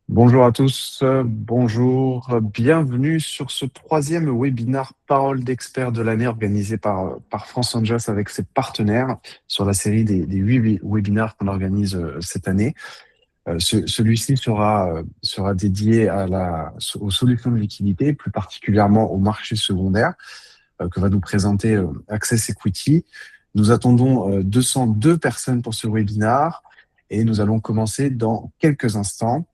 Bonjour à tous, bonjour, bienvenue sur ce troisième webinaire Parole d'experts de l'année organisé par France Angels avec ses partenaires sur la série des 8 webinaires qu'on organise cette année. Celui-ci sera dédié aux solutions de liquidité, plus particulièrement au marché secondaire que va nous présenter Access Equity. Nous attendons 202 personnes pour ce webinaire et nous allons commencer dans quelques instants.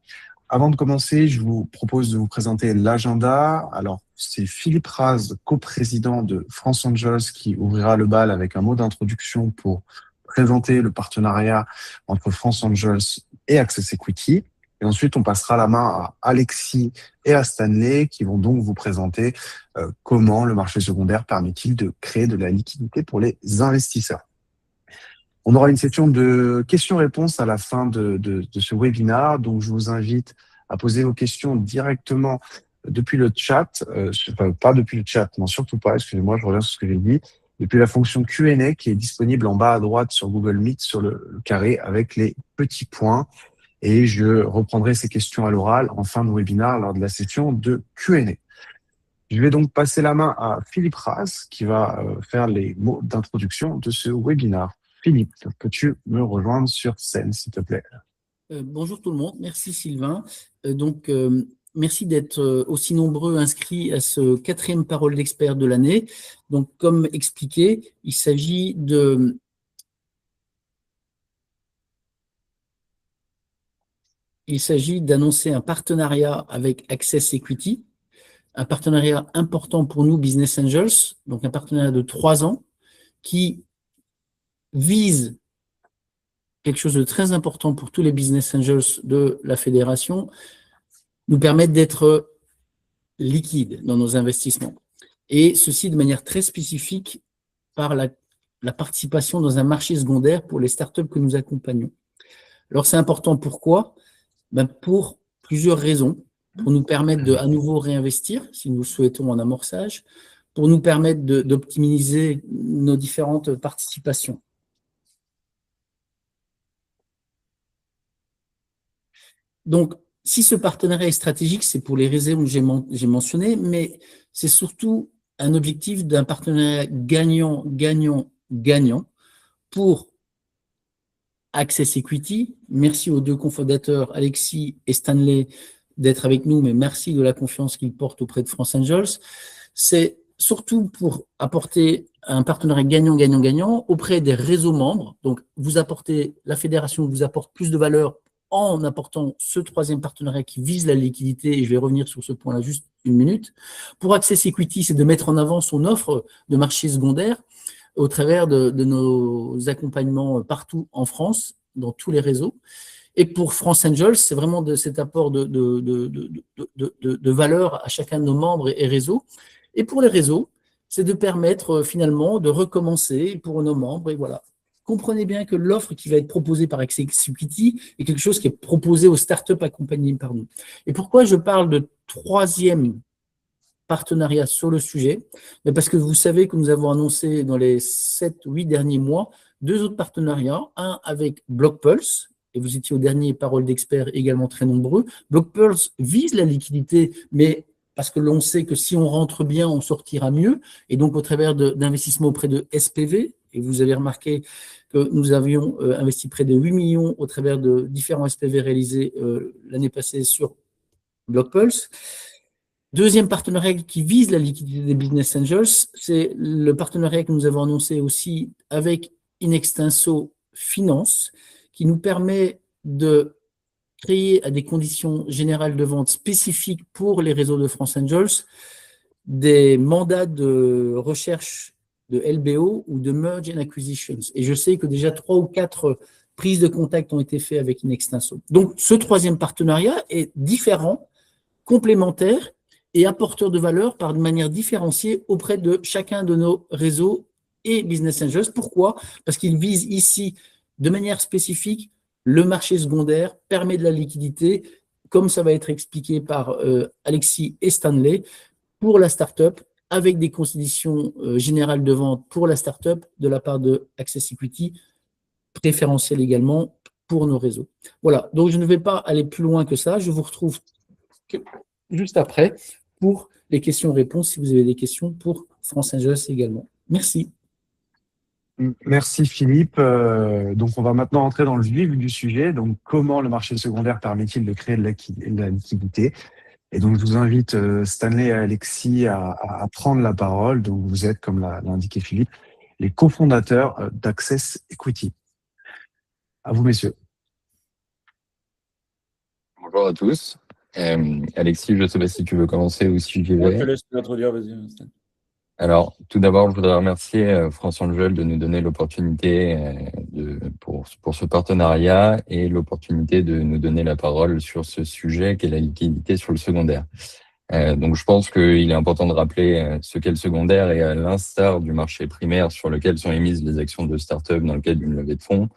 Avant de commencer, je vous propose de vous présenter l'agenda. Alors, c'est Philippe Raz, coprésident de France Angels, qui ouvrira le bal avec un mot d'introduction pour présenter le partenariat entre France Angels et Access Equity. Et ensuite, on passera la main à Alexis et à Stanley, qui vont donc vous présenter comment le marché secondaire permet-il de créer de la liquidité pour les investisseurs. On aura une session de questions-réponses à la fin de ce webinaire, donc je vous invite à poser vos questions directement depuis le chat, pas depuis le chat, non surtout pas, excusez-moi, je reviens sur ce que j'ai dit, depuis la fonction Q&A qui est disponible en bas à droite sur Google Meet, sur le carré avec les petits points, et je reprendrai ces questions à l'oral en fin de webinaire lors de la session de Q&A. Je vais donc passer la main à Philippe Raz qui va faire les mots d'introduction de ce webinaire. Philippe, peux-tu me rejoindre sur scène, s'il te plaît? Bonjour tout le monde, merci Sylvain. Merci d'être aussi nombreux inscrits à ce quatrième Parole d'expert de l'année. Donc, comme expliqué, il s'agit d'annoncer un partenariat avec Access Equity, un partenariat important pour nous, Business Angels, donc un partenariat de 3 ans qui vise quelque chose de très important pour tous les Business Angels de la fédération, nous permettre d'être liquides dans nos investissements. Et ceci de manière très spécifique par la participation dans un marché secondaire pour les startups que nous accompagnons. Alors, c'est important pourquoi? Pour plusieurs raisons. Pour nous permettre de à nouveau réinvestir, si nous le souhaitons en amorçage, pour nous permettre d'optimiser nos différentes participations. Donc, si ce partenariat est stratégique, c'est pour les raisons que j'ai mentionnées, mais c'est surtout un objectif d'un partenariat gagnant, gagnant, gagnant pour Access Equity. Merci aux deux cofondateurs, Alexis et Stanley, d'être avec nous, mais merci de la confiance qu'ils portent auprès de France Angels. C'est surtout pour apporter un partenariat gagnant, gagnant, gagnant auprès des réseaux membres. Donc, la fédération vous apporte plus de valeur en apportant ce troisième partenariat qui vise la liquidité, et je vais revenir sur ce point-là juste une minute. Pour Access Equity, c'est de mettre en avant son offre de marché secondaire au travers de nos accompagnements partout en France, dans tous les réseaux. Et pour France Angels, c'est vraiment cet apport de valeur à chacun de nos membres et réseaux. Et pour les réseaux, c'est de permettre finalement de recommencer pour nos membres. Et voilà. Comprenez bien que l'offre qui va être proposée par Access Equity est quelque chose qui est proposé aux startups accompagnées par nous. Et pourquoi je parle de troisième partenariat sur le sujet? Parce que vous savez que nous avons annoncé dans les 7-8 derniers mois 2 autres partenariats, un avec BlockPulse, et vous étiez au dernier Parole d'experts également très nombreux. BlockPulse vise la liquidité, mais parce que l'on sait que si on rentre bien, on sortira mieux, et donc au travers d'investissements auprès de SPV, et vous avez remarqué que nous avions investi près de 8 millions au travers de différents SPV réalisés l'année passée sur BlockPulse. Deuxième partenariat qui vise la liquidité des Business Angels, c'est le partenariat que nous avons annoncé aussi avec Inextinso Finance, qui nous permet de créer à des conditions générales de vente spécifiques pour les réseaux de France Angels des mandats de recherche de LBO ou de Merge and Acquisitions. Et je sais que déjà 3 ou 4 prises de contact ont été faites avec Inextinso. Donc, ce troisième partenariat est différent, complémentaire et apporteur de valeur par de manière différenciée auprès de chacun de nos réseaux et Business Angels. Pourquoi? Parce qu'il vise ici de manière spécifique le marché secondaire, permet de la liquidité, comme ça va être expliqué par Alexis et Stanley, pour la start-up, avec des conditions générales de vente pour la start-up de la part de Access Equity, préférentielles également pour nos réseaux. Voilà, donc je ne vais pas aller plus loin que ça. Je vous retrouve juste après pour les questions-réponses, si vous avez des questions pour France Angeles également. Merci. Merci Philippe. Donc on va maintenant entrer dans le vif du sujet. Donc comment le marché secondaire permet-il de créer de la liquidité? Et donc je vous invite Stanley et Alexis à prendre la parole. Donc vous êtes, comme l'a indiqué Philippe, les cofondateurs d'Access Equity. À vous messieurs. Bonjour à tous. Alexis, je ne sais pas si tu veux commencer ou si j'y vais. Je te laisse t'introduire, vas-y. Alors, tout d'abord, je voudrais remercier France Angel de nous donner l'opportunité pour ce partenariat et l'opportunité de nous donner la parole sur ce sujet qu'est la liquidité sur le secondaire. Donc, je pense qu'il est important de rappeler ce qu'est le secondaire et à l'instar du marché primaire sur lequel sont émises les actions de start-up dans le cadre d'une levée de fonds,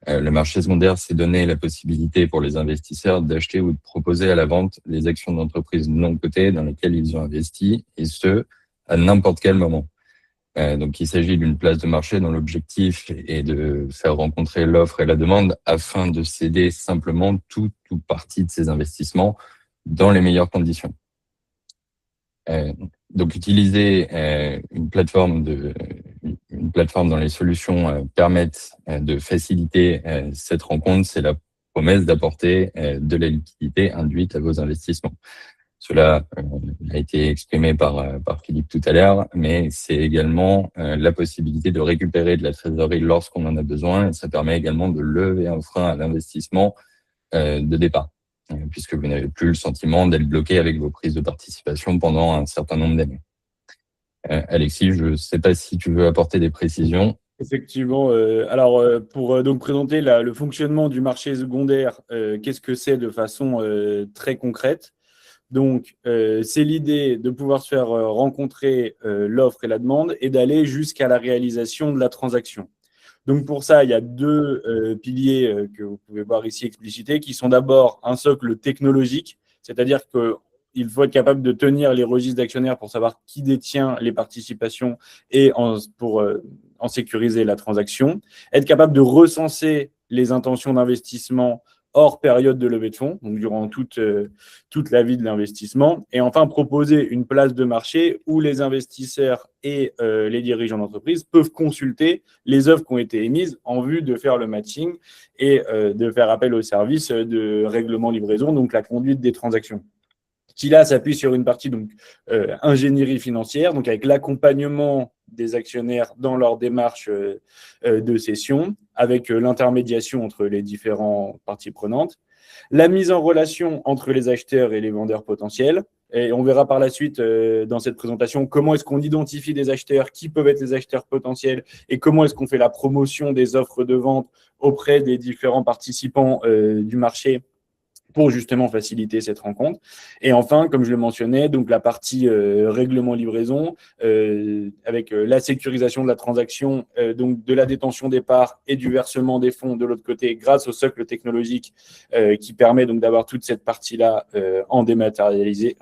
le marché secondaire s'est donné la possibilité pour les investisseurs d'acheter ou de proposer à la vente les actions d'entreprises non cotées dans lesquelles ils ont investi, et ce, à n'importe quel moment. Donc, il s'agit d'une place de marché dont l'objectif est de faire rencontrer l'offre et la demande afin de céder simplement tout ou partie de ces investissements dans les meilleures conditions. Donc, utiliser une plateforme dont les solutions permettent de faciliter cette rencontre, c'est la promesse d'apporter de la liquidité induite à vos investissements. Cela a été exprimé par Philippe tout à l'heure, mais c'est également la possibilité de récupérer de la trésorerie lorsqu'on en a besoin, et ça permet également de lever un frein à l'investissement de départ, puisque vous n'avez plus le sentiment d'être bloqué avec vos prises de participation pendant un certain nombre d'années. Alexis, je ne sais pas si tu veux apporter des précisions. Effectivement. Pour donc présenter le fonctionnement du marché secondaire, qu'est-ce que c'est de façon très concrète? Donc, c'est l'idée de pouvoir se faire rencontrer l'offre et la demande et d'aller jusqu'à la réalisation de la transaction. Donc, pour ça, il y a deux piliers que vous pouvez voir ici explicités, qui sont d'abord un socle technologique, c'est-à-dire qu'il faut être capable de tenir les registres d'actionnaires pour savoir qui détient les participations et pour en sécuriser la transaction, être capable de recenser les intentions d'investissement hors période de levée de fonds, donc durant toute la vie de l'investissement, et enfin proposer une place de marché où les investisseurs et les dirigeants d'entreprise peuvent consulter les offres qui ont été émises en vue de faire le matching et de faire appel au service de règlement livraison, donc la conduite des transactions. Qui là s'appuie sur une partie donc ingénierie financière, donc avec l'accompagnement des actionnaires dans leur démarche de cession, avec l'intermédiation entre les différentes parties prenantes, la mise en relation entre les acheteurs et les vendeurs potentiels. Et on verra par la suite dans cette présentation comment est-ce qu'on identifie des acheteurs, qui peuvent être les acheteurs potentiels et comment est-ce qu'on fait la promotion des offres de vente auprès des différents participants du marché pour justement faciliter cette rencontre. Et enfin, comme je le mentionnais, donc la partie règlement livraison, avec la sécurisation de la transaction, donc de la détention des parts et du versement des fonds de l'autre côté, grâce au socle technologique qui permet donc d'avoir toute cette partie-là en dématérialisé,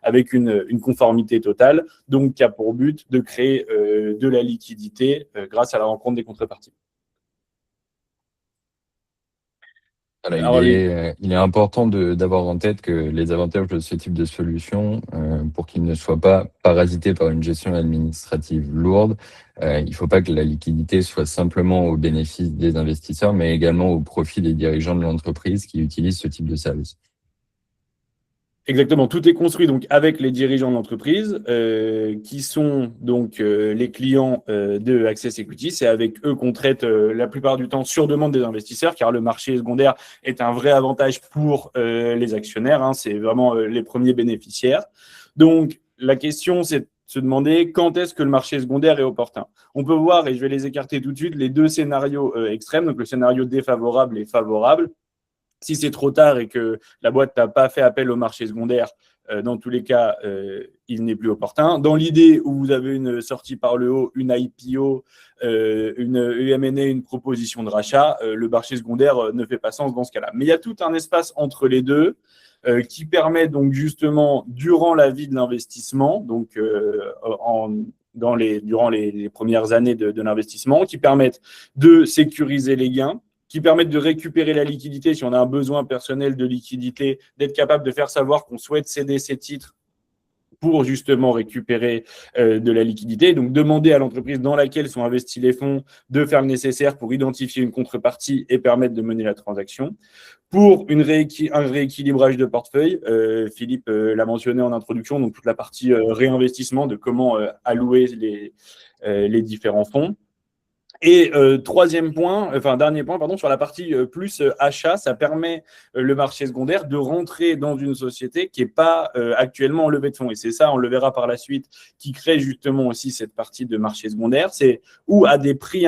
avec une conformité totale, donc qui a pour but de créer de la liquidité grâce à la rencontre des contreparties. Alors, il est important d'avoir en tête que les avantages de ce type de solution, pour qu'ils ne soient pas parasités par une gestion administrative lourde, il ne faut pas que la liquidité soit simplement au bénéfice des investisseurs, mais également au profit des dirigeants de l'entreprise qui utilisent ce type de service. Exactement, tout est construit donc avec les dirigeants de l'entreprise qui sont donc les clients de Access Equity. C'est avec eux qu'on traite la plupart du temps sur demande des investisseurs, car le marché secondaire est un vrai avantage pour les actionnaires. Hein, c'est vraiment les premiers bénéficiaires. Donc la question, c'est de se demander quand est-ce que le marché secondaire est opportun. On peut voir, et je vais les écarter tout de suite, les deux scénarios extrêmes, donc le scénario défavorable et favorable. Si c'est trop tard et que la boîte n'a pas fait appel au marché secondaire, dans tous les cas, il n'est plus opportun. Dans l'idée où vous avez une sortie par le haut, une IPO, une M&A, une proposition de rachat, le marché secondaire ne fait pas sens dans ce cas-là. Mais il y a tout un espace entre les deux qui permet donc justement, durant la vie de l'investissement, donc durant les premières années de l'investissement, qui permettent de sécuriser les gains, qui permettent de récupérer la liquidité si on a un besoin personnel de liquidité, d'être capable de faire savoir qu'on souhaite céder ces titres pour justement récupérer de la liquidité. Donc, demander à l'entreprise dans laquelle sont investis les fonds de faire le nécessaire pour identifier une contrepartie et permettre de mener la transaction. Pour un rééquilibrage de portefeuille, Philippe l'a mentionné en introduction, donc toute la partie réinvestissement, de comment allouer les différents fonds. Et dernier point, sur la partie plus achat, ça permet le marché secondaire de rentrer dans une société qui n'est pas actuellement en levée de fonds. Et c'est ça, on le verra par la suite, qui crée justement aussi cette partie de marché secondaire. C'est ou à des prix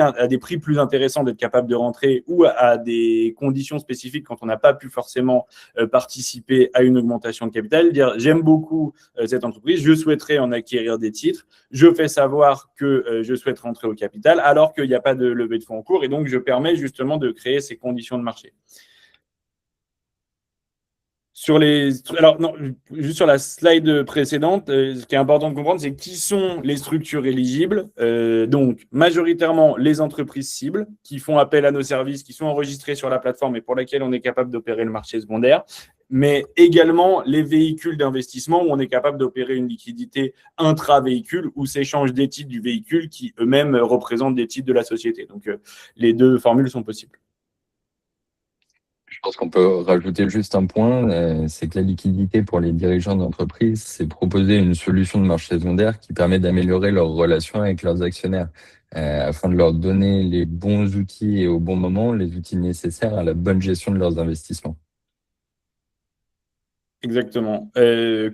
plus intéressants d'être capable de rentrer, ou à des conditions spécifiques quand on n'a pas pu forcément participer à une augmentation de capital. Dire, j'aime beaucoup cette entreprise, je souhaiterais en acquérir des titres, je fais savoir que je souhaite rentrer au capital, alors qu'il n'y a pas de levée de fonds en cours, et donc je permets justement de créer ces conditions de marché. Juste sur la slide précédente, ce qui est important de comprendre, c'est qui sont les structures éligibles. Donc, majoritairement, les entreprises cibles qui font appel à nos services, qui sont enregistrées sur la plateforme et pour lesquelles on est capable d'opérer le marché secondaire, mais également les véhicules d'investissement où on est capable d'opérer une liquidité intra-véhicule ou s'échange des titres du véhicule qui eux-mêmes représentent des titres de la société. Donc, les deux formules sont possibles. Je pense qu'on peut rajouter juste un point, c'est que la liquidité pour les dirigeants d'entreprise, c'est proposer une solution de marché secondaire qui permet d'améliorer leurs relations avec leurs actionnaires, afin de leur donner les bons outils et au bon moment, les outils nécessaires à la bonne gestion de leurs investissements. Exactement.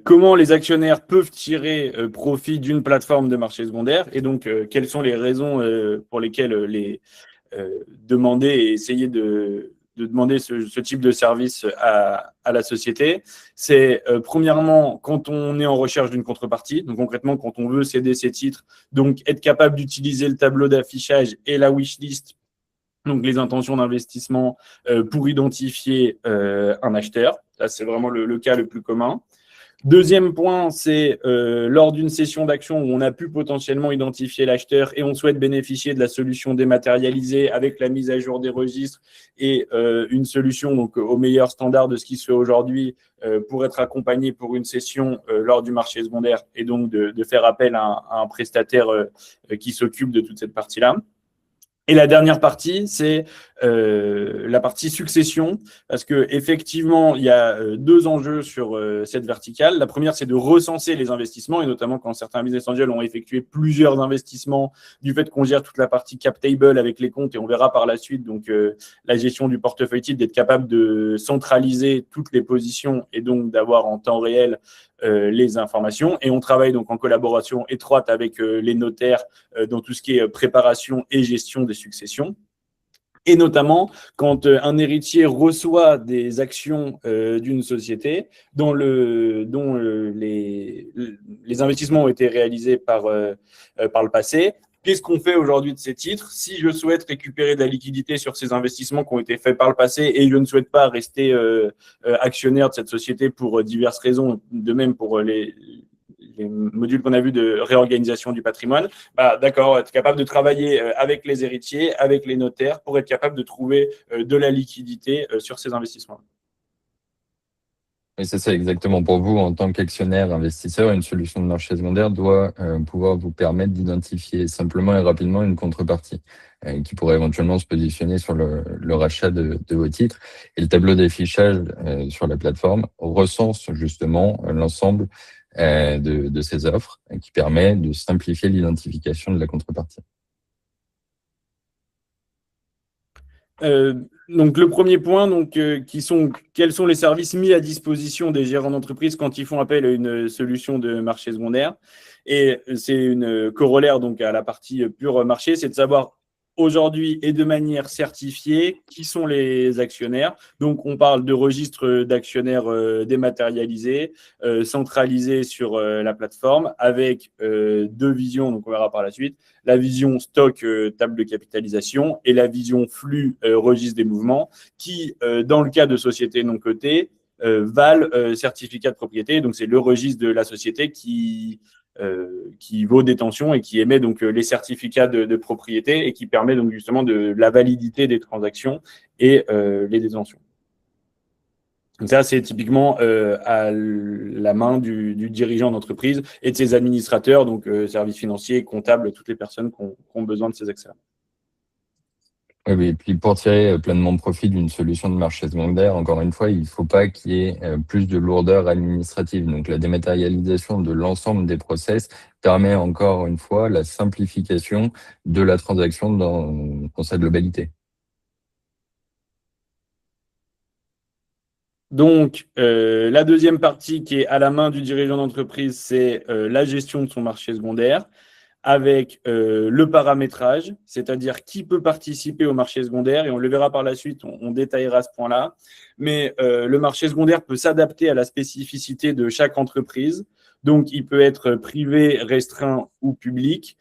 Comment les actionnaires peuvent tirer profit d'une plateforme de marché secondaire, et donc quelles sont les raisons pour lesquelles demander et essayer de demander ce type de service à la société. C'est premièrement quand on est en recherche d'une contrepartie, donc concrètement quand on veut céder ses titres, donc être capable d'utiliser le tableau d'affichage et la wishlist, donc les intentions d'investissement, pour identifier un acheteur. Ça, c'est vraiment le cas le plus commun. Deuxième point, c'est lors d'une session d'action où on a pu potentiellement identifier l'acheteur et on souhaite bénéficier de la solution dématérialisée avec la mise à jour des registres et une solution donc au meilleur standard de ce qui se fait aujourd'hui pour être accompagné pour une session lors du marché secondaire, et donc de faire appel à un prestataire qui s'occupe de toute cette partie-là. Et la dernière partie, c'est la partie succession, parce que effectivement, il y a deux enjeux sur cette verticale. La première, c'est de recenser les investissements, et notamment quand certains business angels ont effectué plusieurs investissements, du fait qu'on gère toute la partie cap table avec les comptes, et on verra par la suite donc la gestion du portefeuille type, d'être capable de centraliser toutes les positions et donc d'avoir en temps réel les informations. Et on travaille donc en collaboration étroite avec les notaires dans tout ce qui est préparation et gestion des successions. Et notamment, quand un héritier reçoit des actions d'une société dont les investissements ont été réalisés par le passé, qu'est-ce qu'on fait aujourd'hui de ces titres? Si je souhaite récupérer de la liquidité sur ces investissements qui ont été faits par le passé et je ne souhaite pas rester actionnaire de cette société pour diverses raisons, de même pour les modules qu'on a vus de réorganisation du patrimoine, d'accord, être capable de travailler avec les héritiers, avec les notaires, pour être capable de trouver de la liquidité sur ces investissements. Et c'est ça exactement. Pour vous, en tant qu'actionnaire investisseur, une solution de marché secondaire doit pouvoir vous permettre d'identifier simplement et rapidement une contrepartie qui pourrait éventuellement se positionner sur le rachat de vos titres. Et le tableau d'affichage sur la plateforme recense justement l'ensemble de ces offres, qui permet de simplifier l'identification de la contrepartie. Donc le premier point, donc, quels sont les services mis à disposition des gérants d'entreprise quand ils font appel à une solution de marché secondaire. Et c'est une corollaire donc à la partie pure marché, c'est de savoir aujourd'hui et de manière certifiée qui sont les actionnaires. Donc on parle de registre d'actionnaires dématérialisés, centralisés sur la plateforme, avec deux visions, donc on verra par la suite. La vision stock, table de capitalisation, et la vision flux, registre des mouvements, qui, dans le cas de sociétés non cotées, valent certificat de propriété. Donc, c'est le registre de la société qui qui vaut détention et qui émet donc les certificats de propriété et qui permet donc justement de la validité des transactions et les détentions. Donc ça, c'est typiquement à la main du dirigeant d'entreprise et de ses administrateurs, donc services financiers, comptables, toutes les personnes qui ont besoin de ces accès. Oui, et puis pour tirer pleinement profit d'une solution de marché secondaire, encore une fois, il ne faut pas qu'il y ait plus de lourdeur administrative. Donc la dématérialisation de l'ensemble des process permet encore une fois la simplification de la transaction dans sa globalité. Donc, la deuxième partie qui est à la main du dirigeant d'entreprise, c'est la gestion de son marché secondaire avec le paramétrage, c'est-à-dire qui peut participer au marché secondaire, et on le verra par la suite, on détaillera ce point-là. Mais le marché secondaire peut s'adapter à la spécificité de chaque entreprise. Donc, il peut être privé, restreint ou public.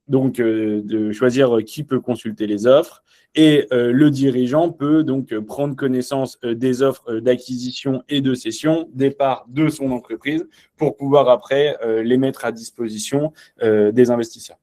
Donc, de choisir qui peut consulter les offres. Et le dirigeant peut donc prendre connaissance des offres d'acquisition et de cession des parts de son entreprise pour pouvoir après les mettre à disposition des investisseurs.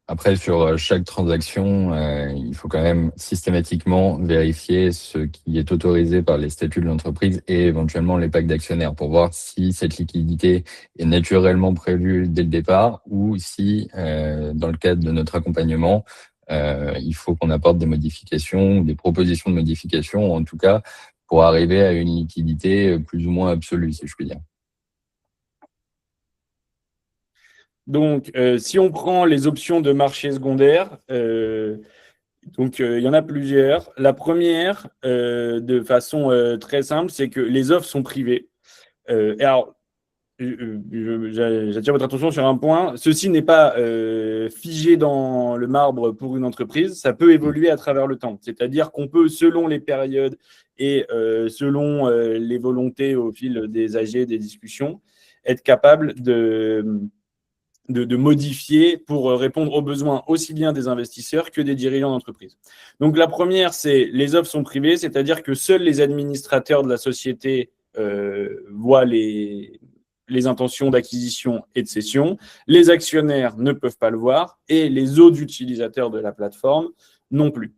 Après, sur chaque transaction, il faut quand même systématiquement vérifier ce qui est autorisé par les statuts de l'entreprise et éventuellement les packs d'actionnaires pour voir si cette liquidité est naturellement prévue dès le départ ou si, dans le cadre de notre accompagnement, il faut qu'on apporte des modifications, des propositions de modifications, en tout cas, pour arriver à une liquidité plus ou moins absolue, si je puis dire. Donc, si on prend les options de marché secondaire, donc il y en a plusieurs. La première, de façon très simple, c'est que les offres sont privées. Et alors, j'attire votre attention sur un point. Ceci n'est pas figé dans le marbre pour une entreprise. Ça peut évoluer à travers le temps. C'est-à-dire qu'on peut, selon les périodes et selon les volontés au fil des AG, des discussions, être capable de modifier pour répondre aux besoins aussi bien des investisseurs que des dirigeants d'entreprise. Donc la première, c'est les offres sont privées, c'est-à-dire que seuls les administrateurs de la société voient les intentions d'acquisition et de cession. Les actionnaires ne peuvent pas le voir et les autres utilisateurs de la plateforme non plus.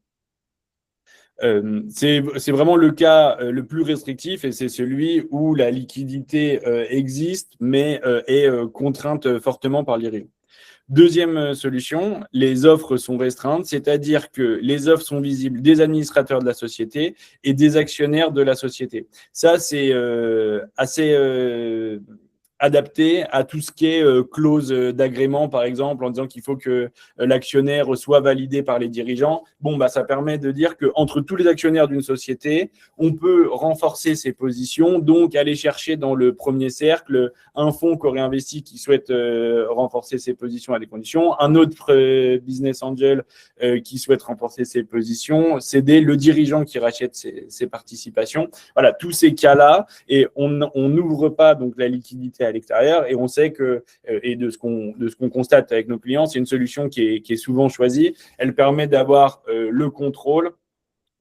C'est vraiment le cas le plus restrictif et c'est celui où la liquidité existe mais est contrainte fortement par l'IRI. Deuxième solution, les offres sont restreintes, c'est-à-dire que les offres sont visibles des administrateurs de la société et des actionnaires de la société. Ça, c'est assez adapté à tout ce qui est clause d'agrément, par exemple, en disant qu'il faut que l'actionnaire soit validé par les dirigeants. Bon, bah, ça permet de dire qu'entre tous les actionnaires d'une société, on peut renforcer ses positions, donc aller chercher dans le premier cercle un fonds qui aurait investi qui souhaite renforcer ses positions à des conditions, un autre business angel qui souhaite renforcer ses positions, céder le dirigeant qui rachète ses participations. Voilà, tous ces cas-là, et on n'ouvre pas donc la liquidité à l'extérieur, et on sait que, et de ce qu'on constate avec nos clients, c'est une solution qui est souvent choisie. Elle permet d'avoir le contrôle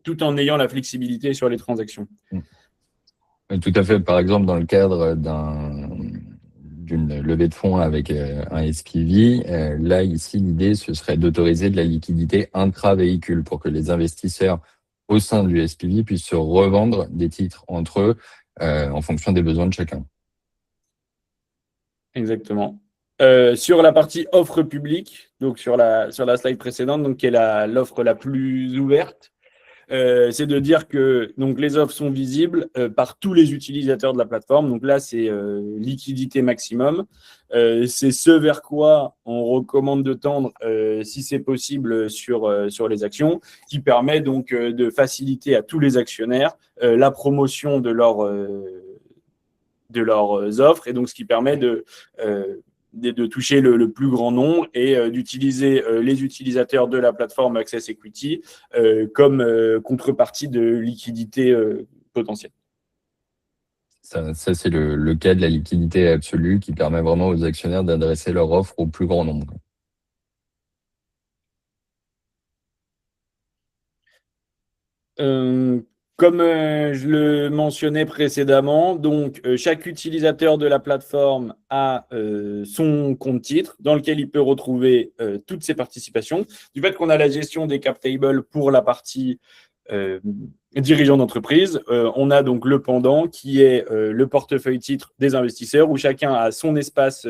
tout en ayant la flexibilité sur les transactions. Tout à fait. Par exemple, dans le cadre d'une levée de fonds avec un SPV, là, ici, l'idée, ce serait d'autoriser de la liquidité intra-véhicule pour que les investisseurs au sein du SPV puissent se revendre des titres entre eux en fonction des besoins de chacun. Exactement. Sur la partie offre publique, donc sur la slide précédente, donc qui est l'offre la plus ouverte, c'est de dire que donc les offres sont visibles par tous les utilisateurs de la plateforme. Donc là, c'est liquidité maximum. C'est ce vers quoi on recommande de tendre, si c'est possible, sur les actions, qui permet donc de faciliter à tous les actionnaires la promotion de leurs offres, et donc ce qui permet de toucher le plus grand nombre et d'utiliser les utilisateurs de la plateforme Access Equity comme contrepartie de liquidité potentielle. Ça c'est le cas de la liquidité absolue qui permet vraiment aux actionnaires d'adresser leur offre au plus grand nombre. Comme je le mentionnais précédemment, donc chaque utilisateur de la plateforme a son compte titre dans lequel il peut retrouver toutes ses participations. Du fait qu'on a la gestion des cap tables pour la partie dirigeant d'entreprise, on a donc le pendant qui est le portefeuille titre des investisseurs où chacun a son espace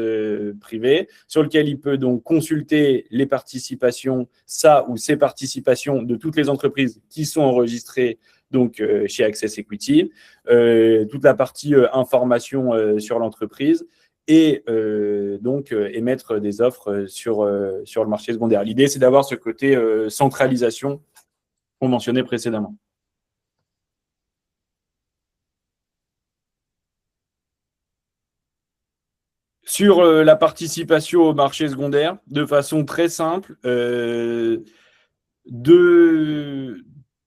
privé sur lequel il peut donc consulter les participations, sa ou ses participations de toutes les entreprises qui sont enregistrées donc chez Access Equity, toute la partie information sur l'entreprise et donc émettre des offres sur le marché secondaire. L'idée, c'est d'avoir ce côté centralisation qu'on mentionnait précédemment. Sur la participation au marché secondaire, de façon très simple,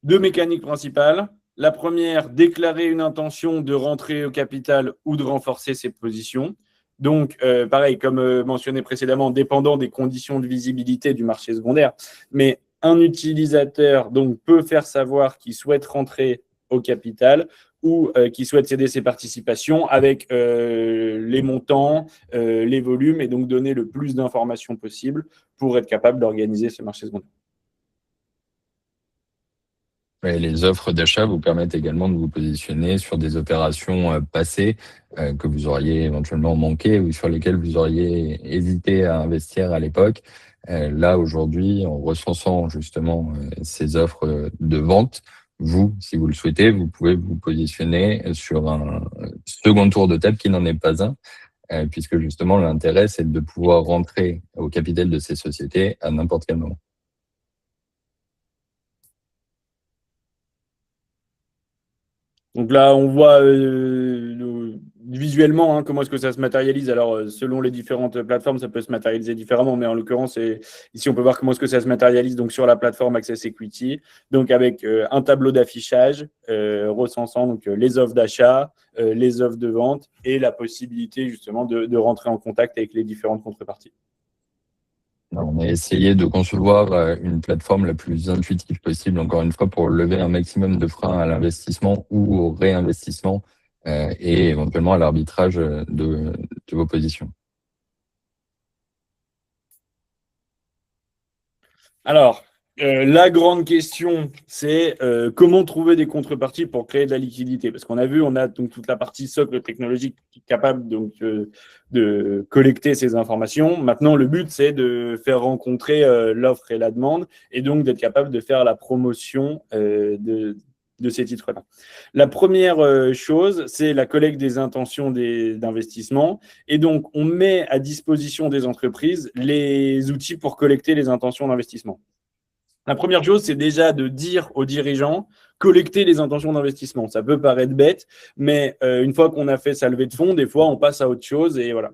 deux mécaniques principales. La première, déclarer une intention de rentrer au capital ou de renforcer ses positions. Donc, pareil, comme mentionné précédemment, dépendant des conditions de visibilité du marché secondaire. Mais un utilisateur donc, peut faire savoir qu'il souhaite rentrer au capital ou qui souhaite céder ses participations avec les montants, les volumes, et donc donner le plus d'informations possible pour être capable d'organiser ce marché secondaire. Et les offres d'achat vous permettent également de vous positionner sur des opérations passées que vous auriez éventuellement manquées ou sur lesquelles vous auriez hésité à investir à l'époque. Là, aujourd'hui, en recensant justement ces offres de vente, vous, si vous le souhaitez, vous pouvez vous positionner sur un second tour de table qui n'en est pas un, puisque justement l'intérêt, c'est de pouvoir rentrer au capital de ces sociétés à n'importe quel moment. Donc là, on voit visuellement comment est-ce que ça se matérialise. Alors, selon les différentes plateformes, ça peut se matérialiser différemment, mais en l'occurrence, ici, on peut voir comment est-ce que ça se matérialise donc, sur la plateforme Access Equity, donc avec un tableau d'affichage recensant donc, les offres d'achat, les offres de vente et la possibilité justement de rentrer en contact avec les différentes contreparties. On a essayé de concevoir une plateforme la plus intuitive possible, encore une fois, pour lever un maximum de freins à l'investissement ou au réinvestissement et éventuellement à l'arbitrage de vos positions. Alors, la grande question, c'est comment trouver des contreparties pour créer de la liquidité. Parce qu'on a vu, on a donc toute la partie socle technologique qui est capable donc, de collecter ces informations. Maintenant, le but, c'est de faire rencontrer l'offre et la demande et donc d'être capable de faire la promotion de ces titres-là. La première chose, c'est la collecte des intentions d'investissement. Et donc, on met à disposition des entreprises les outils pour collecter les intentions d'investissement. La première chose, c'est déjà de dire aux dirigeants, collecter les intentions d'investissement. Ça peut paraître bête, mais une fois qu'on a fait sa levée de fonds, des fois, on passe à autre chose. Et voilà.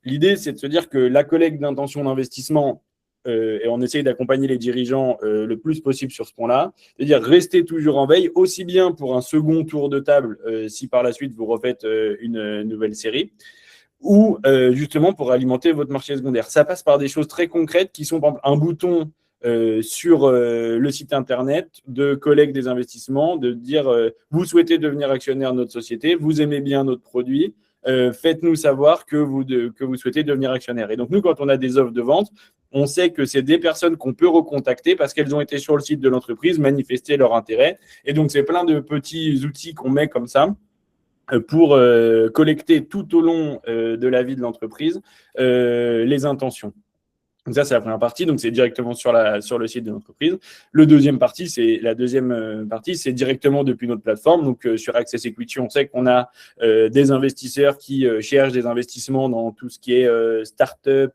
L'idée, c'est de se dire que la collecte d'intentions d'investissement, et on essaye d'accompagner les dirigeants le plus possible sur ce point-là, c'est-à-dire rester toujours en veille, aussi bien pour un second tour de table, si par la suite vous refaites une nouvelle série, ou justement pour alimenter votre marché secondaire. Ça passe par des choses très concrètes qui sont, par exemple, un bouton sur le site internet de collecte des investissements, de dire vous souhaitez devenir actionnaire de notre société, vous aimez bien notre produit, faites-nous savoir que vous souhaitez devenir actionnaire. Et donc nous, quand on a des offres de vente, on sait que c'est des personnes qu'on peut recontacter parce qu'elles ont été sur le site de l'entreprise, manifester leur intérêt. Et donc c'est plein de petits outils qu'on met comme ça pour collecter tout au long de la vie de l'entreprise les intentions. Donc ça, c'est la première partie, donc c'est directement sur le site de l'entreprise. La deuxième partie, c'est directement depuis notre plateforme. Donc sur Access Equity, on sait qu'on a des investisseurs qui cherchent des investissements dans tout ce qui est start-up,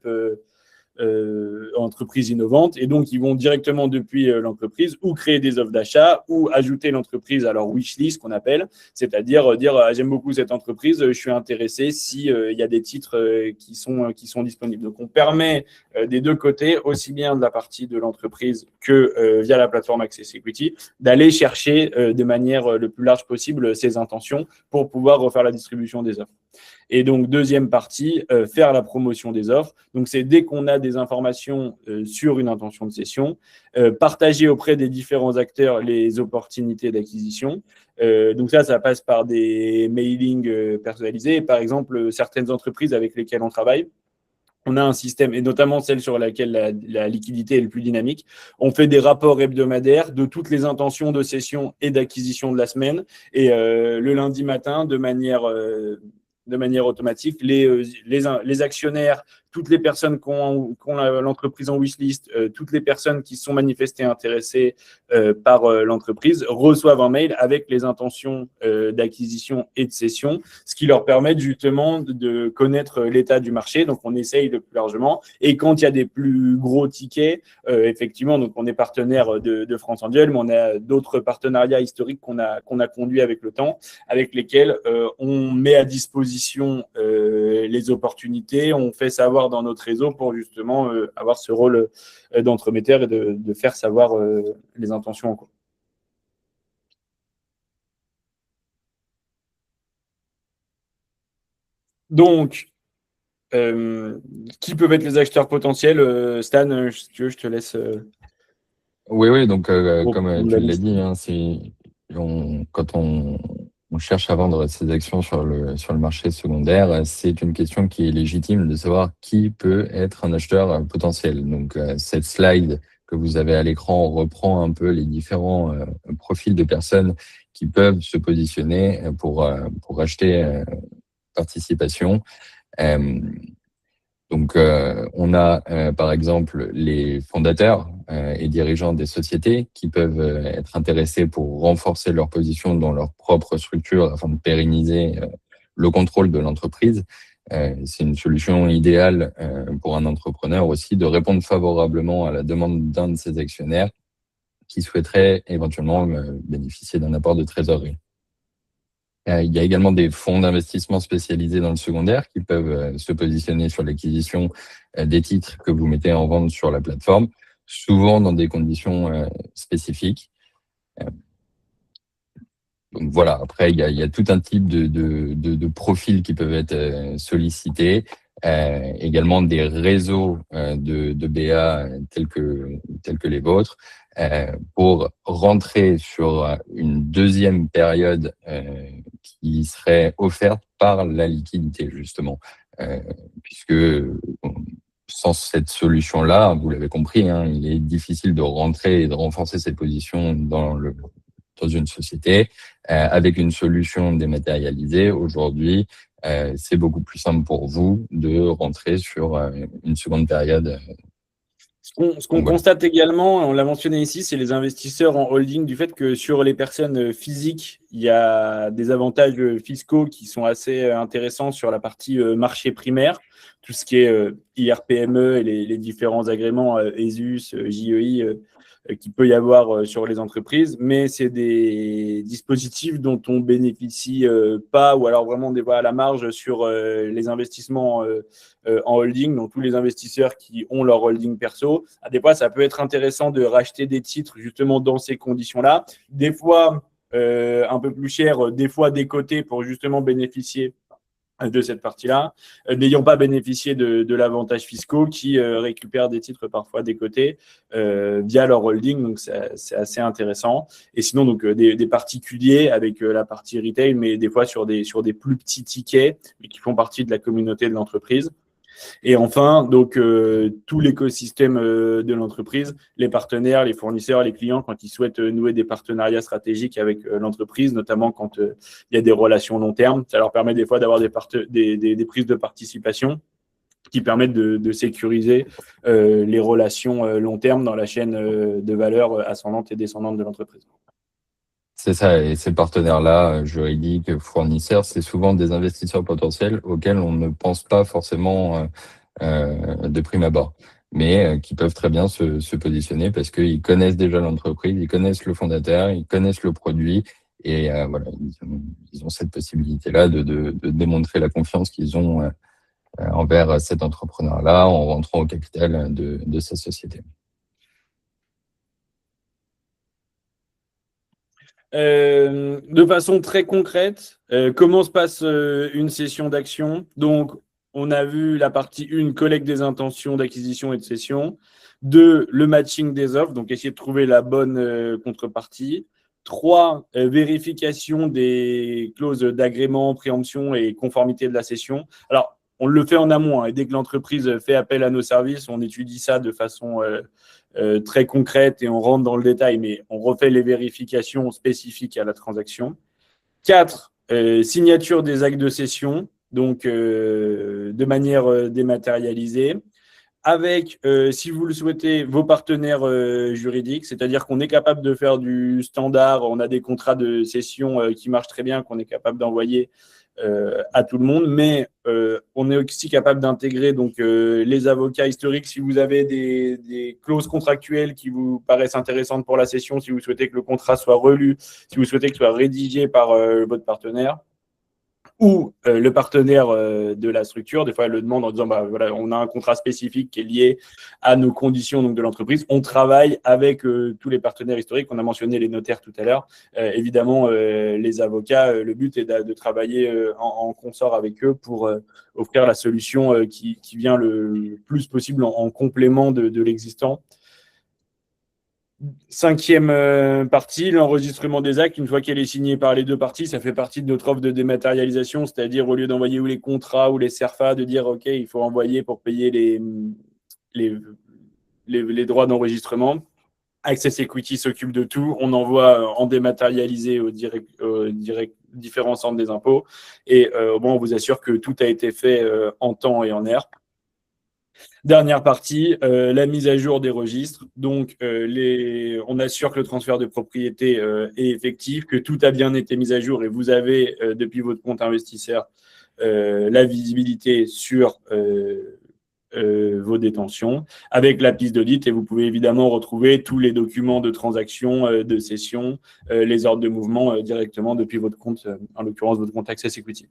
entreprises innovantes, et donc ils vont directement depuis l'entreprise ou créer des offres d'achat ou ajouter l'entreprise à leur wishlist qu'on appelle, c'est-à-dire dire j'aime beaucoup cette entreprise, je suis intéressé si il y a des titres qui sont disponibles. Donc on permet des deux côtés, aussi bien de la partie de l'entreprise que via la plateforme Access Equity, d'aller chercher de manière le plus large possible ces intentions pour pouvoir refaire la distribution des offres. Et donc, deuxième partie, faire la promotion des offres. Donc, c'est dès qu'on a des informations sur une intention de cession, partager auprès des différents acteurs les opportunités d'acquisition, Donc ça passe par des mailings personnalisés. Par exemple, certaines entreprises avec lesquelles on travaille, on a un système, et notamment celle sur laquelle la liquidité est le plus dynamique. On fait des rapports hebdomadaires de toutes les intentions de cession et d'acquisition de la semaine. Et le lundi matin, de manière automatique, les actionnaires, toutes les personnes qui ont l'entreprise en wishlist, toutes les personnes qui sont manifestées intéressées par l'entreprise reçoivent un mail avec les intentions d'acquisition et de cession, ce qui leur permet justement de connaître l'état du marché. Donc, on essaye le plus largement. Et quand il y a des plus gros tickets, effectivement, donc on est partenaire de France Angel, mais on a d'autres partenariats historiques qu'on a conduits avec le temps, avec lesquels on met à disposition les opportunités, on fait savoir dans notre réseau pour justement avoir ce rôle d'entremetteur et de faire savoir les intentions en cours. Donc, qui peuvent être les acheteurs potentiels? Stan, si tu veux, je te laisse. Oui, donc comme tu l'as dit, hein, quand on cherche à vendre ses actions sur le marché secondaire, c'est une question qui est légitime de savoir qui peut être un acheteur potentiel. Donc cette slide que vous avez à l'écran reprend un peu les différents profils de personnes qui peuvent se positionner pour acheter participation. Donc, on a par exemple les fondateurs et dirigeants des sociétés qui peuvent être intéressés pour renforcer leur position dans leur propre structure afin de pérenniser le contrôle de l'entreprise. C'est une solution idéale pour un entrepreneur aussi de répondre favorablement à la demande d'un de ses actionnaires qui souhaiterait éventuellement bénéficier d'un apport de trésorerie. Il y a également des fonds d'investissement spécialisés dans le secondaire qui peuvent se positionner sur l'acquisition des titres que vous mettez en vente sur la plateforme, souvent dans des conditions spécifiques. Donc voilà, après, il y a tout un type de profils qui peuvent être sollicités. Également des réseaux de BA tels que les vôtres pour rentrer sur une deuxième période qui serait offerte par la liquidité, justement. Puisque sans cette solution-là, vous l'avez compris, hein, il est difficile de rentrer et de renforcer ses positions dans une société. Avec une solution dématérialisée, aujourd'hui, c'est beaucoup plus simple pour vous de rentrer sur une seconde période. Ce qu'on constate également, on l'a mentionné ici, c'est les investisseurs en holding, du fait que sur les personnes physiques, il y a des avantages fiscaux qui sont assez intéressants sur la partie marché primaire, tout ce qui est IRPME et les différents agréments ESUS, JEI, qu'il peut y avoir sur les entreprises, mais c'est des dispositifs dont on bénéficie pas, ou alors vraiment des voies à la marge sur les investissements en holding, donc tous les investisseurs qui ont leur holding perso. À des fois, ça peut être intéressant de racheter des titres justement dans ces conditions-là. Des fois, un peu plus cher, des fois décotés pour justement bénéficier de cette partie-là, n'ayant pas bénéficié de l'avantage fiscaux, qui récupèrent des titres parfois décotés via leur holding, donc c'est assez intéressant. Et sinon, donc des particuliers avec la partie retail, mais des fois sur des plus petits tickets, mais qui font partie de la communauté de l'entreprise. Et enfin, donc tout l'écosystème de l'entreprise, les partenaires, les fournisseurs, les clients, quand ils souhaitent nouer des partenariats stratégiques avec l'entreprise, notamment quand il y a des relations long terme, ça leur permet des fois d'avoir des prises de participation qui permettent de sécuriser les relations long terme dans la chaîne de valeur ascendante et descendante de l'entreprise. C'est ça, et ces partenaires-là, juridiques, fournisseurs, c'est souvent des investisseurs potentiels auxquels on ne pense pas forcément de prime abord, mais qui peuvent très bien se positionner parce qu'ils connaissent déjà l'entreprise, ils connaissent le fondateur, ils connaissent le produit, et voilà, ils ont cette possibilité-là de démontrer la confiance qu'ils ont envers cet entrepreneur-là en rentrant au capital de sa société. De façon très concrète, comment se passe une session d'action? Donc, on a vu la partie 1, collecte des intentions d'acquisition et de cession. 2, le matching des offres, donc essayer de trouver la bonne contrepartie. 3, vérification des clauses d'agrément, préemption et conformité de la cession. Alors, on le fait en amont, hein, et dès que l'entreprise fait appel à nos services, on étudie ça de façon très concrète et on rentre dans le détail, mais on refait les vérifications spécifiques à la transaction. 4, signature des actes de cession, donc de manière dématérialisée, avec, si vous le souhaitez, vos partenaires juridiques, c'est-à-dire qu'on est capable de faire du standard, on a des contrats de cession qui marchent très bien, qu'on est capable d'envoyer à tout le monde, mais on est aussi capable d'intégrer donc les avocats historiques si vous avez des clauses contractuelles qui vous paraissent intéressantes pour la cession, si vous souhaitez que le contrat soit relu, si vous souhaitez qu'il soit rédigé par votre partenaire ou le partenaire de la structure. Des fois, elle le demande en disant voilà, on a un contrat spécifique qui est lié à nos conditions donc, de l'entreprise. On travaille avec tous les partenaires historiques. On a mentionné les notaires tout à l'heure. Évidemment, les avocats, le but est de travailler en consort avec eux pour offrir la solution qui vient le plus possible en complément de l'existant. 5e partie, l'enregistrement des actes. Une fois qu'elle est signée par les deux parties, ça fait partie de notre offre de dématérialisation, c'est-à-dire au lieu d'envoyer ou les contrats ou les CERFA, de dire OK, il faut envoyer pour payer les droits d'enregistrement. Access Equity s'occupe de tout. On envoie en dématérialisé aux différents centres des impôts et on vous assure que tout a été fait en temps et en heure. Dernière partie, la mise à jour des registres. Donc, on assure que le transfert de propriété est effectif, que tout a bien été mis à jour et vous avez, depuis votre compte investisseur, la visibilité sur vos détentions avec la piste d'audit et vous pouvez évidemment retrouver tous les documents de transaction, de cession, les ordres de mouvement directement depuis votre compte, en l'occurrence votre compte Access Equity.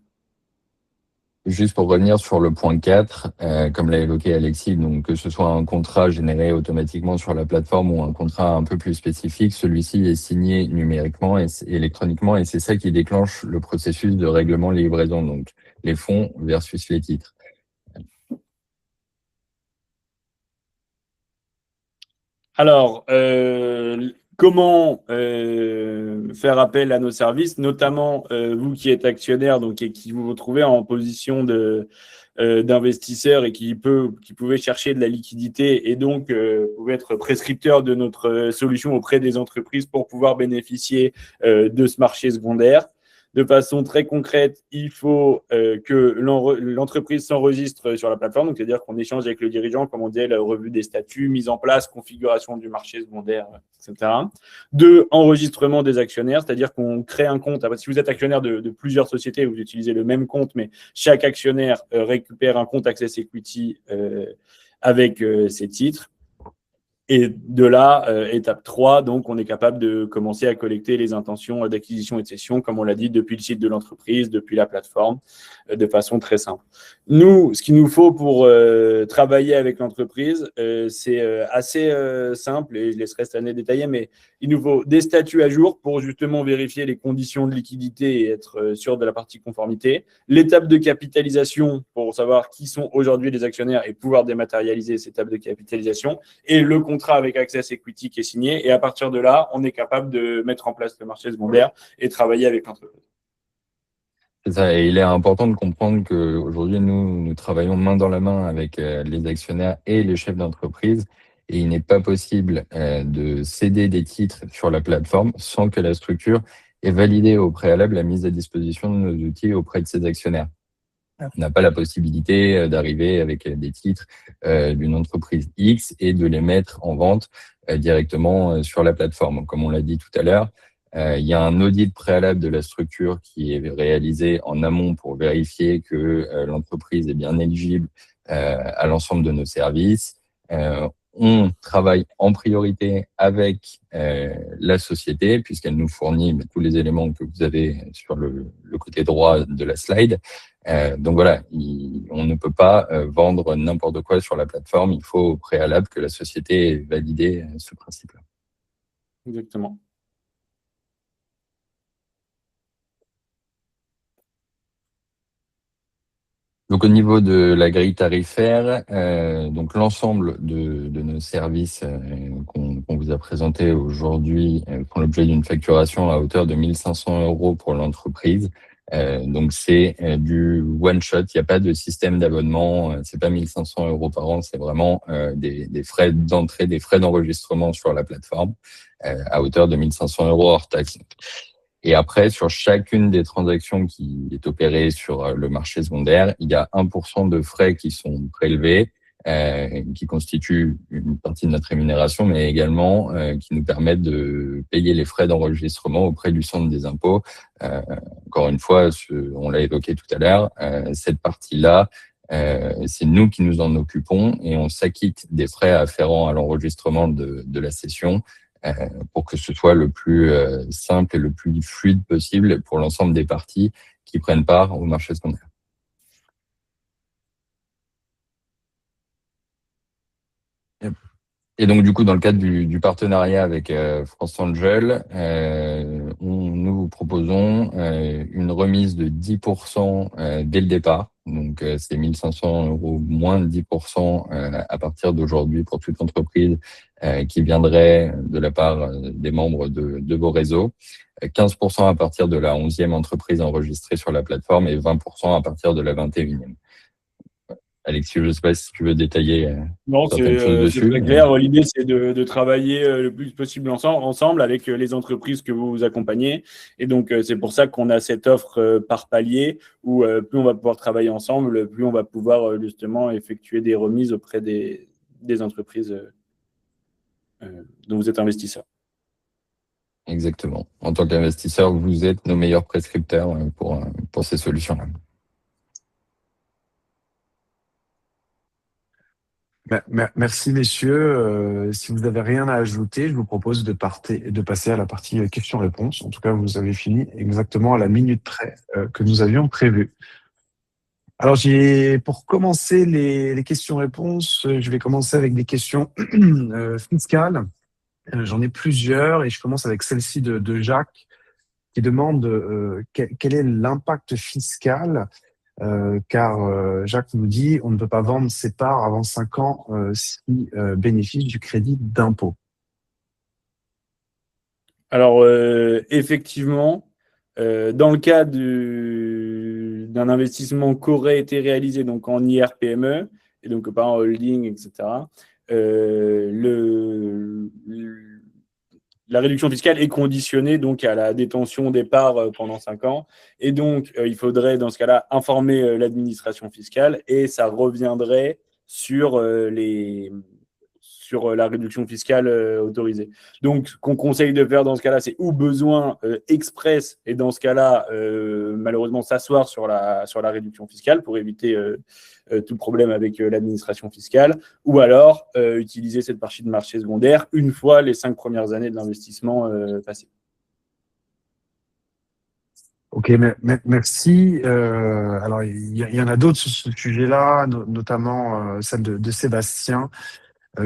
Juste pour revenir sur le point 4, comme l'a évoqué Alexis, donc que ce soit un contrat généré automatiquement sur la plateforme ou un contrat un peu plus spécifique, celui-ci est signé numériquement et électroniquement et c'est ça qui déclenche le processus de règlement livraison, donc les fonds versus les titres. Alors, comment faire appel à nos services, notamment vous qui êtes actionnaire donc, et qui vous retrouvez en position d'investisseur et qui pouvait chercher de la liquidité et donc pouvait être prescripteur de notre solution auprès des entreprises pour pouvoir bénéficier de ce marché secondaire. De façon très concrète, il faut que l'entreprise s'enregistre sur la plateforme, c'est-à-dire qu'on échange avec le dirigeant, comme on dit, la revue des statuts, mise en place, configuration du marché secondaire, etc. 2, enregistrement des actionnaires, c'est-à-dire qu'on crée un compte. Si vous êtes actionnaire de plusieurs sociétés, vous utilisez le même compte, mais chaque actionnaire récupère un compte Access Equity avec ses titres. Et de là, étape 3, donc on est capable de commencer à collecter les intentions d'acquisition et de cession, comme on l'a dit, depuis le site de l'entreprise, depuis la plateforme, de façon très simple. Nous, ce qu'il nous faut pour travailler avec l'entreprise, c'est assez simple, et je laisserai cette année détailler, mais il nous faut des statuts à jour pour justement vérifier les conditions de liquidité et être sûr de la partie conformité. L'étape de capitalisation pour savoir qui sont aujourd'hui les actionnaires et pouvoir dématérialiser cette étape de capitalisation. Et le contrat avec Access Equity qui est signé. Et à partir de là, on est capable de mettre en place le marché secondaire et travailler avec l'entreprise. C'est ça, et il est important de comprendre qu'aujourd'hui, nous travaillons main dans la main avec les actionnaires et les chefs d'entreprise. Et il n'est pas possible de céder des titres sur la plateforme sans que la structure ait validé au préalable la mise à disposition de nos outils auprès de ses actionnaires. On n'a pas la possibilité d'arriver avec des titres d'une entreprise X et de les mettre en vente directement sur la plateforme. Comme on l'a dit tout à l'heure, il y a un audit préalable de la structure qui est réalisé en amont pour vérifier que l'entreprise est bien éligible à l'ensemble de nos services. On travaille en priorité avec la société puisqu'elle nous fournit tous les éléments que vous avez sur le côté droit de la slide. Donc voilà, on ne peut pas vendre n'importe quoi sur la plateforme. Il faut au préalable que la société ait validé ce principe-là. Exactement. Donc au niveau de la grille tarifaire, donc l'ensemble de nos services qu'on vous vous a présentés aujourd'hui font l'objet d'une facturation à hauteur de 1 500 € pour l'entreprise. Donc, c'est du one-shot. Il n'y a pas de système d'abonnement. C'est pas 1 500 € par an. C'est vraiment des frais d'entrée, des frais d'enregistrement sur la plateforme à hauteur de 1 500 € hors taxe. Et après, sur chacune des transactions qui est opérée sur le marché secondaire, il y a 1% de frais qui sont prélevés, qui constituent une partie de notre rémunération, mais également qui nous permettent de payer les frais d'enregistrement auprès du centre des impôts. Encore une fois, on l'a évoqué tout à l'heure, cette partie-là, c'est nous qui nous en occupons et on s'acquitte des frais afférents à l'enregistrement de la session pour que ce soit le plus simple et le plus fluide possible pour l'ensemble des parties qui prennent part au marché secondaire. Et donc, du coup, dans le cadre du partenariat avec France Angel, nous vous proposons une remise de 10% dès le départ. Donc, c'est 1 500 € moins de 10% à partir d'aujourd'hui pour toute entreprise qui viendrait de la part des membres de vos réseaux. 15% à partir de la 11e entreprise enregistrée sur la plateforme et 20% à partir de la 21e. Alexis, je ne sais pas si tu veux détailler Non, certaines choses dessus. c'est très clair. L'idée, c'est de travailler le plus possible ensemble avec les entreprises que vous accompagnez. Et donc, c'est pour ça qu'on a cette offre par palier où plus on va pouvoir travailler ensemble, plus on va pouvoir justement effectuer des remises auprès des entreprises dont vous êtes investisseur. Exactement. En tant qu'investisseur, vous êtes nos meilleurs prescripteurs pour ces solutions-là. Merci messieurs. Si vous n'avez rien à ajouter, je vous propose de passer à la partie questions-réponses. En tout cas, vous avez fini exactement à la minute près que nous avions prévu. Alors, pour commencer les questions-réponses, je vais commencer avec des questions fiscales. J'en ai plusieurs et je commence avec celle-ci de Jacques qui demande quel est l'impact fiscal car Jacques nous dit on ne peut pas vendre ses parts avant 5 ans si bénéficie du crédit d'impôt. Alors, effectivement, dans le cas d'un investissement qui aurait été réalisé donc en IRPME, et donc pas en holding, etc., la réduction fiscale est conditionnée donc à la détention des parts pendant 5 ans. Et donc, il faudrait, dans ce cas-là, informer l'administration fiscale et ça reviendrait sur la réduction fiscale autorisée. Donc, ce qu'on conseille de faire dans ce cas-là, c'est ou besoin express et dans ce cas-là, malheureusement, s'asseoir sur la réduction fiscale pour éviter tout problème avec l'administration fiscale, ou alors utiliser cette partie de marché secondaire une fois les 5 premières années de l'investissement passées. Ok, merci. Alors, il y en a d'autres sur ce sujet-là, notamment celle de Sébastien,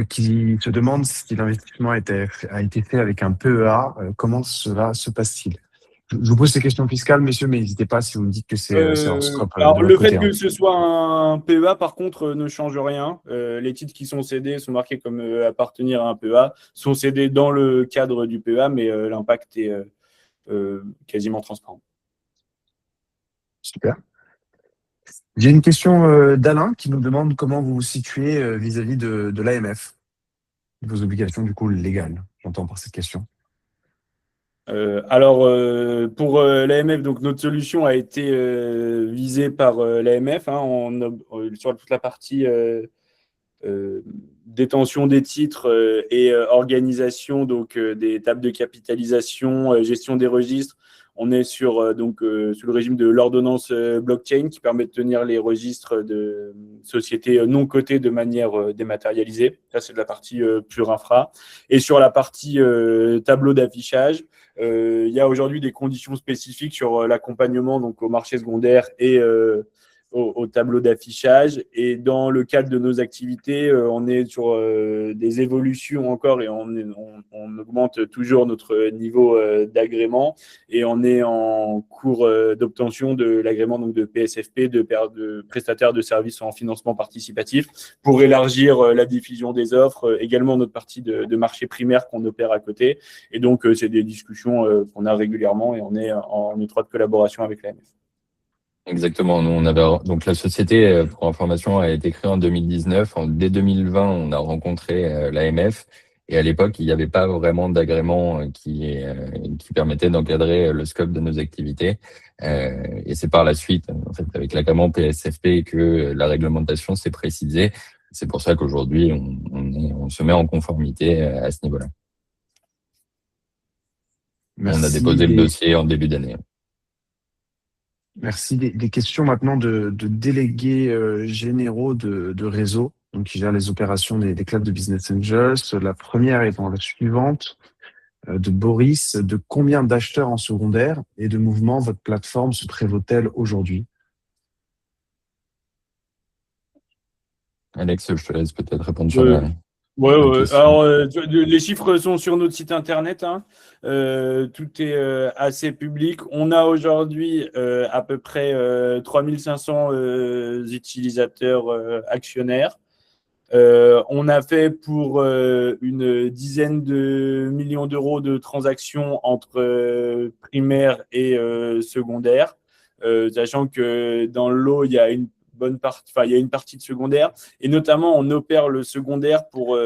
qui se demande si l'investissement a été fait avec un PEA. Comment cela se passe-t-il? Je vous pose ces questions fiscales, messieurs, mais n'hésitez pas si vous me dites que c'est hors scope. Alors, le fait que ce soit un PEA, par contre, ne change rien. Les titres qui sont cédés sont marqués comme appartenir à un PEA, sont cédés dans le cadre du PEA, mais l'impact est quasiment transparent. Super. J'ai une question d'Alain qui nous demande comment vous vous situez vis-à-vis de l'AMF, vos obligations du coup légales, j'entends par cette question. Alors, pour l'AMF, donc notre solution a été visée par l'AMF sur toute la partie détention des titres et organisation donc des tables de capitalisation, gestion des registres. On est sur sous le régime de l'ordonnance blockchain qui permet de tenir les registres de sociétés non cotées de manière dématérialisée. Ça, c'est de la partie pure infra. Et sur la partie tableau d'affichage, il y a aujourd'hui des conditions spécifiques sur l'accompagnement donc au marché secondaire et au tableau d'affichage. Et dans le cadre de nos activités, on est sur des évolutions encore et on augmente toujours notre niveau d'agrément. Et on est en cours d'obtention de l'agrément donc de PSFP, de prestataire de services en financement participatif, pour élargir la diffusion des offres, également notre partie de marché primaire qu'on opère à côté. Et donc, c'est des discussions qu'on a régulièrement et on est en étroite collaboration avec l'AMF. Exactement. Nous, on avait, donc la société, pour information, a été créée en 2019. Dès 2020, on a rencontré l'AMF. Et à l'époque, il n'y avait pas vraiment d'agrément qui permettait d'encadrer le scope de nos activités. Et c'est par la suite, en fait, avec l'agrément PSFP, que la réglementation s'est précisée. C'est pour ça qu'aujourd'hui, on se met en conformité à ce niveau-là. On a déposé le dossier en début d'année. Merci. Des questions maintenant de délégués généraux de réseau, donc qui gèrent les opérations des clubs de Business Angels. La première est dans la suivante, de Boris. De combien d'acheteurs en secondaire et de mouvements votre plateforme se prévaut-elle aujourd'hui? Alex, je te laisse peut-être répondre sur la... Ouais. Alors, les chiffres sont sur notre site internet. Hein. Tout est assez public. On a aujourd'hui à peu près 3500 utilisateurs actionnaires. On a fait pour une dizaine de millions d'euros de transactions entre primaire et secondaire, sachant que dans le lot, il y a une bonne partie, enfin, il y a une partie de secondaire, et notamment on opère le secondaire pour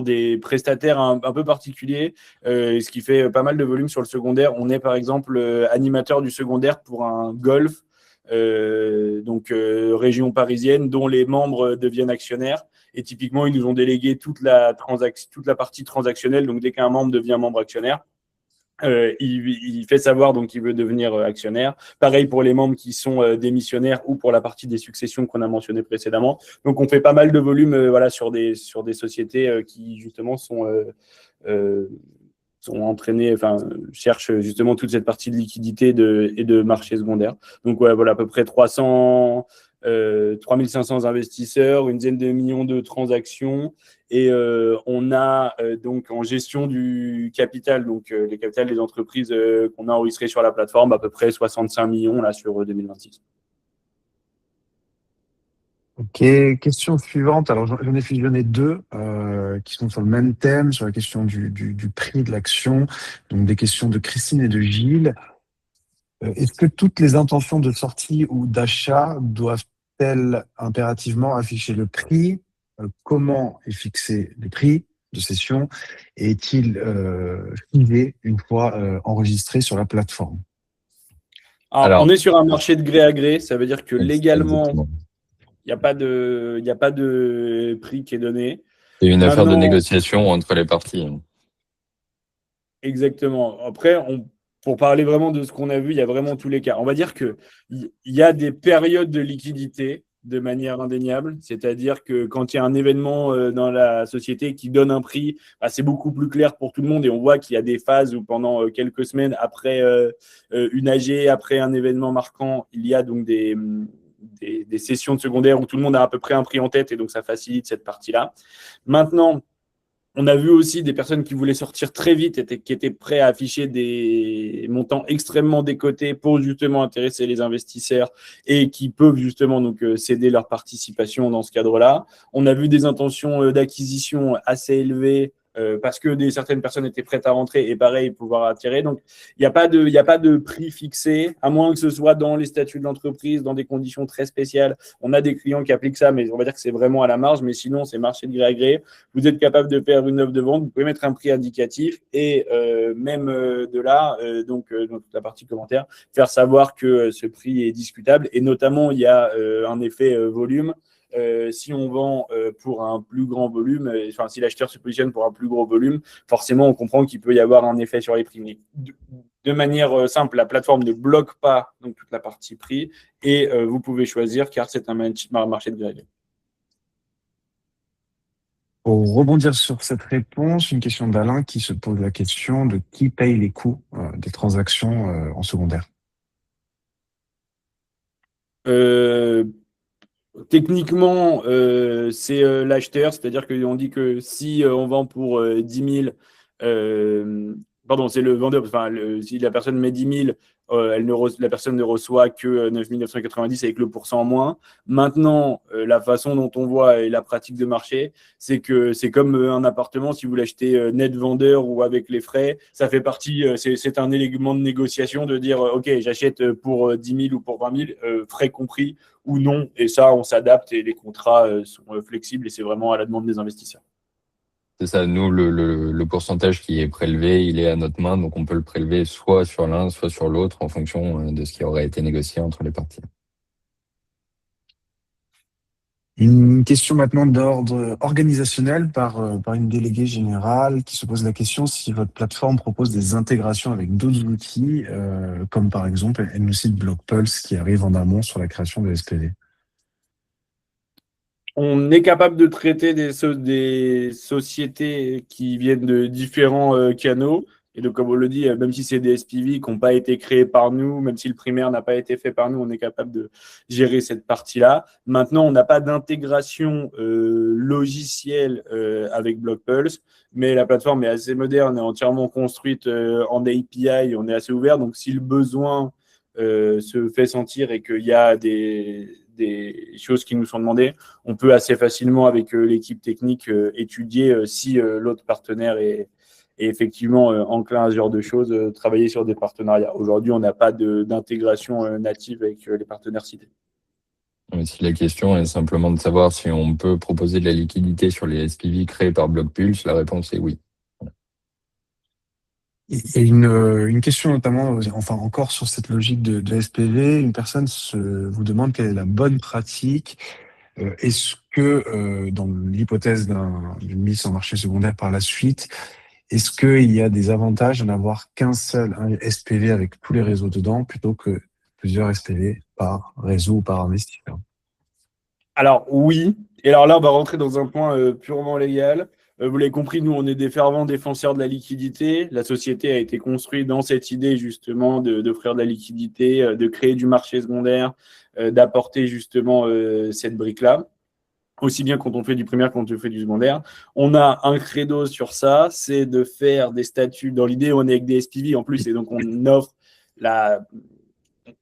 des prestataires un peu particuliers, ce qui fait pas mal de volume sur le secondaire. On est par exemple animateur du secondaire pour un golf, région parisienne, dont les membres deviennent actionnaires. Et typiquement, ils nous ont délégué toute la partie transactionnelle. Donc, dès qu'un membre devient membre actionnaire, il fait savoir donc qu'il veut devenir actionnaire. Pareil pour les membres qui sont démissionnaires ou pour la partie des successions qu'on a mentionné précédemment. Donc on fait pas mal de volume sur des sociétés qui justement sont entraînées, cherchent justement toute cette partie de liquidité et de marché secondaire. Donc voilà, à peu près 3500 investisseurs, une dizaine de millions de transactions, et on a donc en gestion du capital, donc les capitales des entreprises qu'on a enregistrées sur la plateforme, à peu près 65 millions là sur 2026. Ok, question suivante. Alors j'en ai fusionné deux qui sont sur le même thème, sur la question du prix de l'action. Donc des questions de Christine et de Gilles. Est-ce que toutes les intentions de sortie ou d'achat doivent-elles impérativement afficher le prix? Comment est fixé le prix de cession? Et est-il figé une fois enregistré sur la plateforme? Alors, on est sur un marché de gré à gré. Ça veut dire que légalement, il n'y a pas de prix qui est donné. C'est une affaire de négociation entre les parties. Exactement. Après, pour parler vraiment de ce qu'on a vu, il y a vraiment tous les cas. On va dire qu'il y a des périodes de liquidité de manière indéniable, c'est-à-dire que quand il y a un événement dans la société qui donne un prix, c'est beaucoup plus clair pour tout le monde, et on voit qu'il y a des phases où pendant quelques semaines après une AG, après un événement marquant, il y a donc des sessions de secondaire où tout le monde a à peu près un prix en tête, et donc ça facilite cette partie-là. Maintenant, on a vu aussi des personnes qui voulaient sortir très vite et qui étaient prêts à afficher des montants extrêmement décotés pour justement intéresser les investisseurs et qui peuvent justement donc céder leur participation dans ce cadre-là. On a vu des intentions d'acquisition assez élevées parce que certaines personnes étaient prêtes à rentrer et pareil, pouvoir attirer. Donc, il n'y a pas de prix fixé, à moins que ce soit dans les statuts de l'entreprise, dans des conditions très spéciales. On a des clients qui appliquent ça, mais on va dire que c'est vraiment à la marge. Mais sinon, c'est marché de gré à gré. Vous êtes capable de faire une offre de vente, vous pouvez mettre un prix indicatif et même de là, donc dans toute la partie commentaire, faire savoir que ce prix est discutable. Et notamment, il y a un effet volume. Si on vend pour un plus grand volume, si l'acheteur se positionne pour un plus gros volume, forcément, on comprend qu'il peut y avoir un effet sur les prix. Mais de manière simple, la plateforme ne bloque pas donc, toute la partie prix et vous pouvez choisir car c'est un marché de gré à gré. Pour rebondir sur cette réponse, une question d'Alain qui se pose la question de qui paye les coûts des transactions en secondaire. Techniquement, c'est l'acheteur, c'est-à-dire qu'on dit que si on vend pour 10 000, pardon, c'est le vendeur, enfin, si la personne met 10 000, la personne ne reçoit que 9 990 avec le pourcent en moins. Maintenant, la façon dont on voit et la pratique de marché, c'est que c'est comme un appartement, si vous l'achetez net vendeur ou avec les frais, ça fait partie, c'est un élément de négociation de dire, OK, j'achète pour 10 000 ou pour 20 000, frais compris ou non. Et ça, on s'adapte et les contrats sont flexibles et c'est vraiment à la demande des investisseurs. C'est ça, nous, le pourcentage qui est prélevé, il est à notre main, donc on peut le prélever soit sur l'un, soit sur l'autre, en fonction de ce qui aurait été négocié entre les parties. Une question maintenant d'ordre organisationnel par une déléguée générale qui se pose la question si votre plateforme propose des intégrations avec d'autres outils, comme par exemple, elle nous cite BlockPulse qui arrive en amont sur la création de SPV. On est capable de traiter des sociétés qui viennent de différents canaux. Et donc, comme on le dit, même si c'est des SPV qui n'ont pas été créés par nous, même si le primaire n'a pas été fait par nous, on est capable de gérer cette partie-là. Maintenant, on n'a pas d'intégration logicielle avec BlockPulse, mais la plateforme est assez moderne et entièrement construite en API. On est assez ouvert. Donc, si le besoin se fait sentir et qu'il y a des choses qui nous sont demandées, on peut assez facilement, avec l'équipe technique, étudier si l'autre partenaire est effectivement enclin à ce genre de choses, travailler sur des partenariats. Aujourd'hui, on n'a pas d'intégration native avec les partenaires cités. Mais si la question est simplement de savoir si on peut proposer de la liquidité sur les SPV créés par BlockPulse, la réponse est oui. Il y a une question notamment, enfin encore sur cette logique de SPV, une personne vous demande quelle est la bonne pratique. Est-ce que dans l'hypothèse d'une mise en marché secondaire par la suite, est-ce qu'il y a des avantages à n'avoir qu'un seul SPV avec tous les réseaux dedans plutôt que plusieurs SPV par réseau ou par investisseur? Alors oui, et alors là on va rentrer dans un point purement légal. Vous l'avez compris, nous on est des fervents défenseurs de la liquidité. La société a été construite dans cette idée justement d'offrir de la liquidité, de créer du marché secondaire, d'apporter justement cette brique-là. Aussi bien quand on fait du primaire quand on fait du secondaire. On a un credo sur ça, c'est de faire des statuts. Dans l'idée, on est avec des SPV en plus, et donc on offre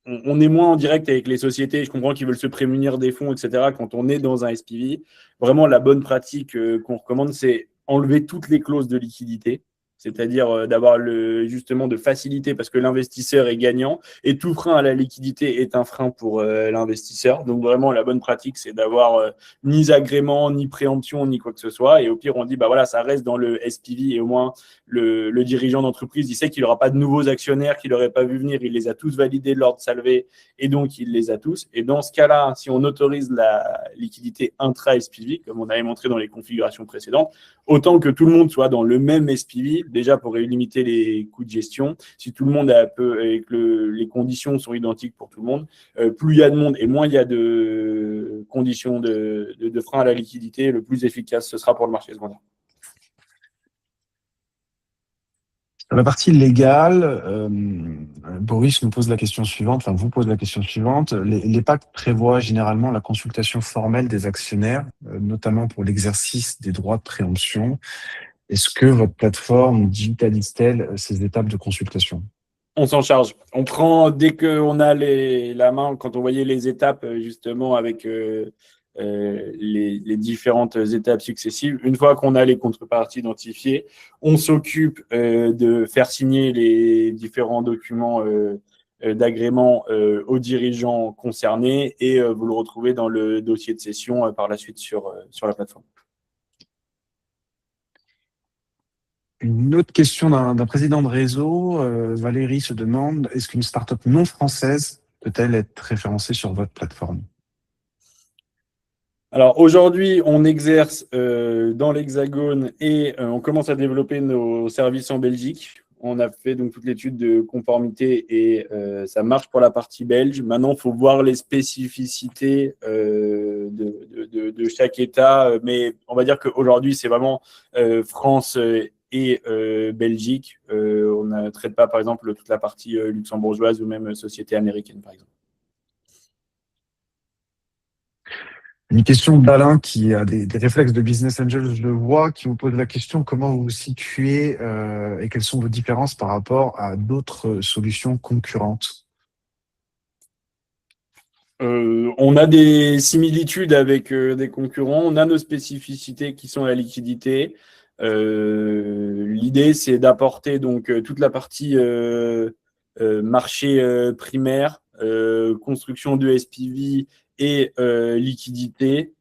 on est moins en direct avec les sociétés. Je comprends qu'ils veulent se prémunir des fonds, etc. Quand on est dans un SPV, vraiment la bonne pratique qu'on recommande, c'est enlever toutes les clauses de liquidité. C'est-à-dire d'avoir justement de faciliter parce que l'investisseur est gagnant et tout frein à la liquidité est un frein pour l'investisseur. Donc vraiment la bonne pratique c'est d'avoir ni agrément, ni préemption, ni quoi que ce soit. Et au pire on dit bah voilà ça reste dans le SPV et au moins le dirigeant d'entreprise il sait qu'il n'aura pas de nouveaux actionnaires qu'il n'aurait pas vu venir, il les a tous validés de l'ordre salvé et donc il les a tous. Et dans ce cas-là, si on autorise la liquidité intra-SPV comme on avait montré dans les configurations précédentes, autant que tout le monde soit dans le même SPV, déjà pour limiter les coûts de gestion. Si tout le monde a et que les conditions sont identiques pour tout le monde, plus il y a de monde et moins il y a de conditions de frein à la liquidité, le plus efficace ce sera pour le marché secondaire. Dans la partie légale, Boris nous pose la question suivante, enfin vous pose la question suivante. Les pactes prévoient généralement la consultation formelle des actionnaires, notamment pour l'exercice des droits de préemption. Est-ce que votre plateforme digitalise-t-elle ces étapes de consultation? On s'en charge. On prend, dès qu'on a la main, quand on voyait les étapes, justement, avec les différentes étapes successives, une fois qu'on a les contreparties identifiées, on s'occupe de faire signer les différents documents d'agrément aux dirigeants concernés et vous le retrouvez dans le dossier de cession par la suite sur la plateforme. Une autre question d'un président de réseau, Valérie se demande, est-ce qu'une start-up non française peut-elle être référencée sur votre plateforme? Alors aujourd'hui, on exerce dans l'Hexagone et on commence à développer nos services en Belgique. On a fait donc toute l'étude de conformité et ça marche pour la partie belge. Maintenant, il faut voir les spécificités de chaque État. Mais on va dire qu'aujourd'hui, c'est vraiment France et Belgique. On ne traite pas, par exemple, toute la partie luxembourgeoise ou même société américaine, par exemple. Une question d'Alain qui a des réflexes de business angel, je le vois, qui vous pose la question comment vous vous situez et quelles sont vos différences par rapport à d'autres solutions concurrentes? On a des similitudes avec des concurrents, on a nos spécificités qui sont la liquidité. L'idée, c'est d'apporter donc toute la partie marché primaire, construction de SPV et liquidité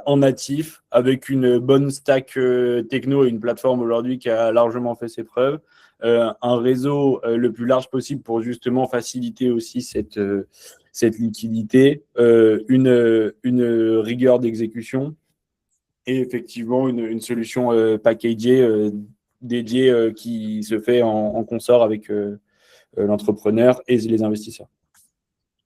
en natif, avec une bonne stack techno et une plateforme aujourd'hui qui a largement fait ses preuves. Un réseau le plus large possible pour justement faciliter aussi cette liquidité, une rigueur d'exécution et effectivement une solution packagée dédiée qui se fait en consort avec l'entrepreneur et les investisseurs.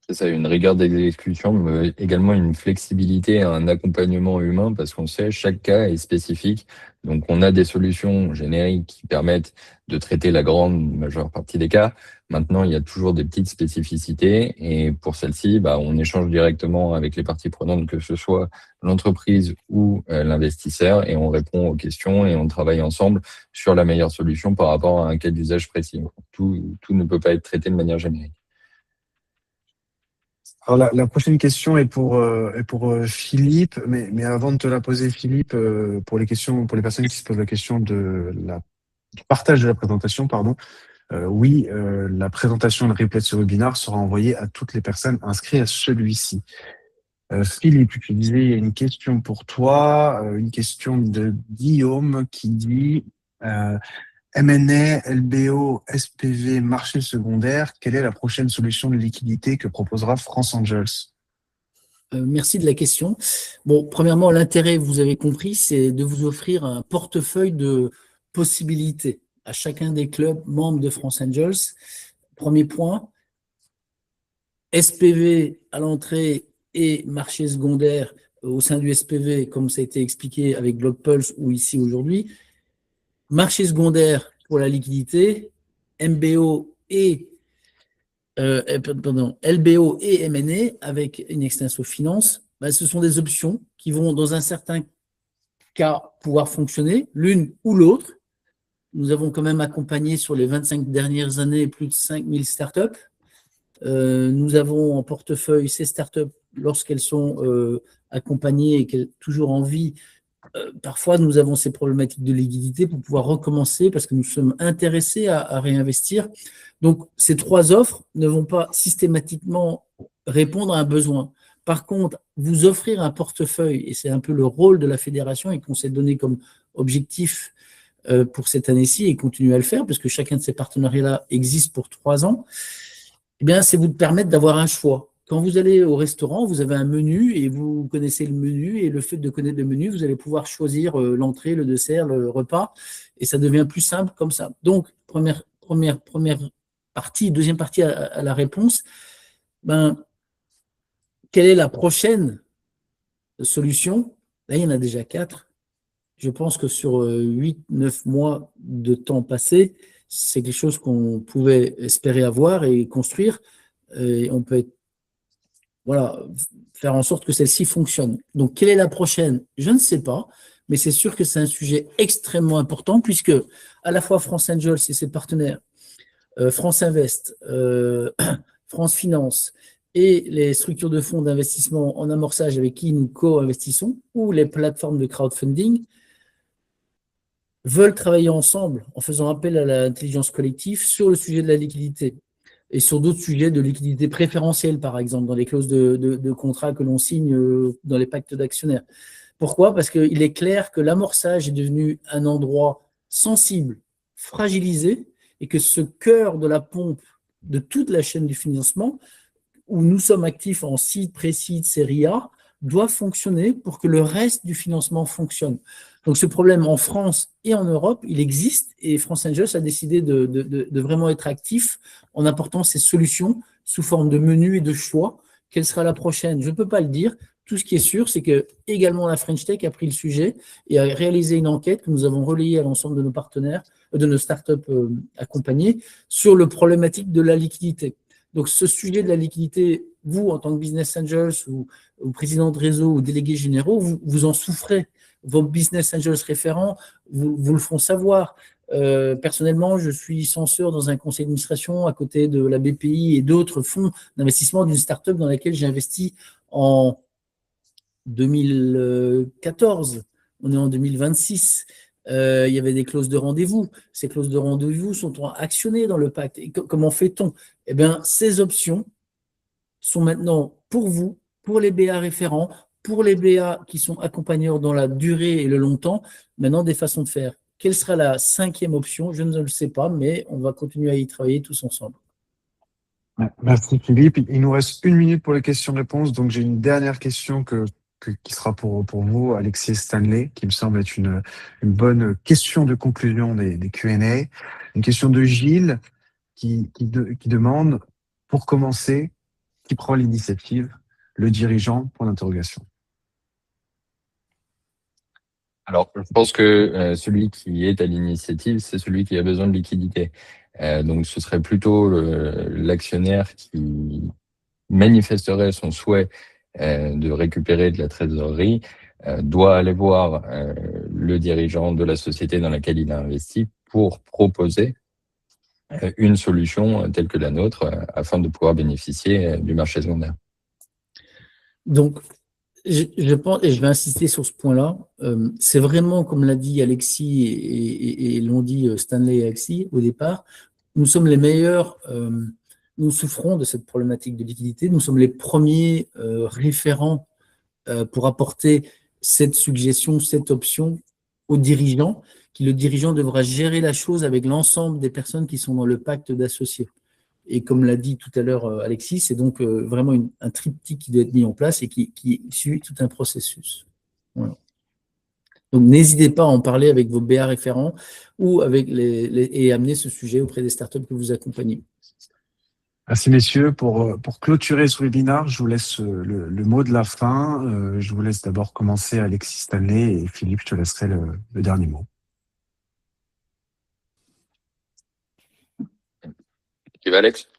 C'est ça, une rigueur d'exécution, mais également une flexibilité, un accompagnement humain, parce qu'on sait chaque cas est spécifique. Donc, on a des solutions génériques qui permettent de traiter la grande majeure partie des cas. Maintenant, il y a toujours des petites spécificités, et pour celles-ci, on échange directement avec les parties prenantes, que ce soit l'entreprise ou l'investisseur, et on répond aux questions et on travaille ensemble sur la meilleure solution par rapport à un cas d'usage précis. Tout ne peut pas être traité de manière générique. Alors la prochaine question est pour Philippe, mais avant de te la poser, Philippe, pour les personnes qui se posent la question du partage de la présentation, pardon, oui, la présentation de replay de ce webinaire sera envoyée à toutes les personnes inscrites à celui-ci. Philippe, tu disais, il y a une question pour toi, une question de Guillaume qui dit M&A, LBO, SPV, marché secondaire, quelle est la prochaine solution de liquidité que proposera France Angels? Merci de la question. Bon, premièrement, l'intérêt, vous avez compris, c'est de vous offrir un portefeuille de possibilités à chacun des clubs membres de France Angels. Premier point, SPV à l'entrée et marché secondaire au sein du SPV, comme ça a été expliqué avec GlobePulse ou ici aujourd'hui. Marché secondaire pour la liquidité, MBO et LBO et M&A avec une extenso finance, ce sont des options qui vont dans un certain cas pouvoir fonctionner, l'une ou l'autre. Nous avons quand même accompagné sur les 25 dernières années plus de 5000 startups. Nous avons en portefeuille ces startups lorsqu'elles sont accompagnées et qu'elles sont toujours en vie. Parfois, nous avons ces problématiques de liquidité pour pouvoir recommencer parce que nous sommes intéressés à réinvestir. Donc, ces trois offres ne vont pas systématiquement répondre à un besoin. Par contre, vous offrir un portefeuille, et c'est un peu le rôle de la fédération et qu'on s'est donné comme objectif pour cette année-ci et continuer à le faire parce que chacun de ces partenariats-là existe pour 3 ans, eh bien, c'est vous permettre d'avoir un choix. Quand vous allez au restaurant, vous avez un menu et vous connaissez le menu et le fait de connaître le menu, vous allez pouvoir choisir l'entrée, le dessert, le repas et ça devient plus simple comme ça. Donc, première partie, deuxième partie à la réponse, quelle est la prochaine solution? Là, il y en a déjà 4. Je pense que sur 8-9 mois de temps passé, c'est quelque chose qu'on pouvait espérer avoir et construire. Et on peut faire en sorte que celle-ci fonctionne. Donc, quelle est la prochaine? Je ne sais pas, mais c'est sûr que c'est un sujet extrêmement important puisque à la fois France Angels et ses partenaires, France Invest, France Finance et les structures de fonds d'investissement en amorçage avec qui nous co-investissons ou les plateformes de crowdfunding veulent travailler ensemble en faisant appel à l'intelligence collective sur le sujet de la liquidité et sur d'autres sujets de liquidité préférentielle, par exemple, dans les clauses de contrat que l'on signe dans les pactes d'actionnaires. Pourquoi? Parce qu'il est clair que l'amorçage est devenu un endroit sensible, fragilisé, et que ce cœur de la pompe de toute la chaîne du financement, où nous sommes actifs en seed, pré-seed, série A, doit fonctionner pour que le reste du financement fonctionne. Donc ce problème en France et en Europe, il existe et France Angels a décidé de vraiment être actif en apportant ces solutions sous forme de menus et de choix. Quelle sera la prochaine? Je ne peux pas le dire. Tout ce qui est sûr, c'est que également la French Tech a pris le sujet et a réalisé une enquête que nous avons relayée à l'ensemble de nos partenaires, de nos startups accompagnés, sur le problématique de la liquidité. Donc, ce sujet de la liquidité, vous, en tant que business angels ou président de réseau ou délégués généraux, vous en souffrez. Vos business angels référents vous le feront savoir. Personnellement, je suis censeur dans un conseil d'administration à côté de la BPI et d'autres fonds d'investissement d'une start-up dans laquelle j'ai investi en 2014. On est en 2026. Il y avait des clauses de rendez-vous. Ces clauses de rendez-vous sont actionnées dans le pacte. Et comment fait-on? Eh bien, ces options sont maintenant pour vous, pour les BA référents, pour les BA qui sont accompagneurs dans la durée et le longtemps, maintenant des façons de faire. Quelle sera la 5e option? Je ne le sais pas, mais on va continuer à y travailler tous ensemble. Merci Philippe. Il nous reste 1 minute pour les questions-réponses, donc j'ai une dernière question qui sera pour vous, Alexis et Stanley, qui me semble être une bonne question de conclusion des Q&A. Une question de Gilles qui demande, pour commencer, qui prend l'initiative? Le dirigeant, point d'interrogation. Alors, je pense que celui qui est à l'initiative, c'est celui qui a besoin de liquidité. Donc, ce serait plutôt l'actionnaire qui manifesterait son souhait de récupérer de la trésorerie, doit aller voir le dirigeant de la société dans laquelle il a investi pour proposer une solution telle que la nôtre afin de pouvoir bénéficier du marché secondaire. Donc, je pense, et je vais insister sur ce point-là, c'est vraiment, comme l'a dit Alexis et l'ont dit Stanley et Alexis au départ, nous sommes les meilleurs, nous souffrons de cette problématique de liquidité, nous sommes les premiers référents pour apporter cette suggestion, cette option aux dirigeants, le dirigeant devra gérer la chose avec l'ensemble des personnes qui sont dans le pacte d'associés. Et comme l'a dit tout à l'heure Alexis, c'est donc vraiment un triptyque qui doit être mis en place et qui suit tout un processus. Voilà. Donc n'hésitez pas à en parler avec vos BA référents ou et amener ce sujet auprès des startups que vous accompagnez. Merci messieurs. Pour clôturer ce webinaire, je vous laisse le mot de la fin. Je vous laisse d'abord commencer, Alexis, Stanley, et Philippe, je te laisserai le dernier mot. Tu vas, Alex?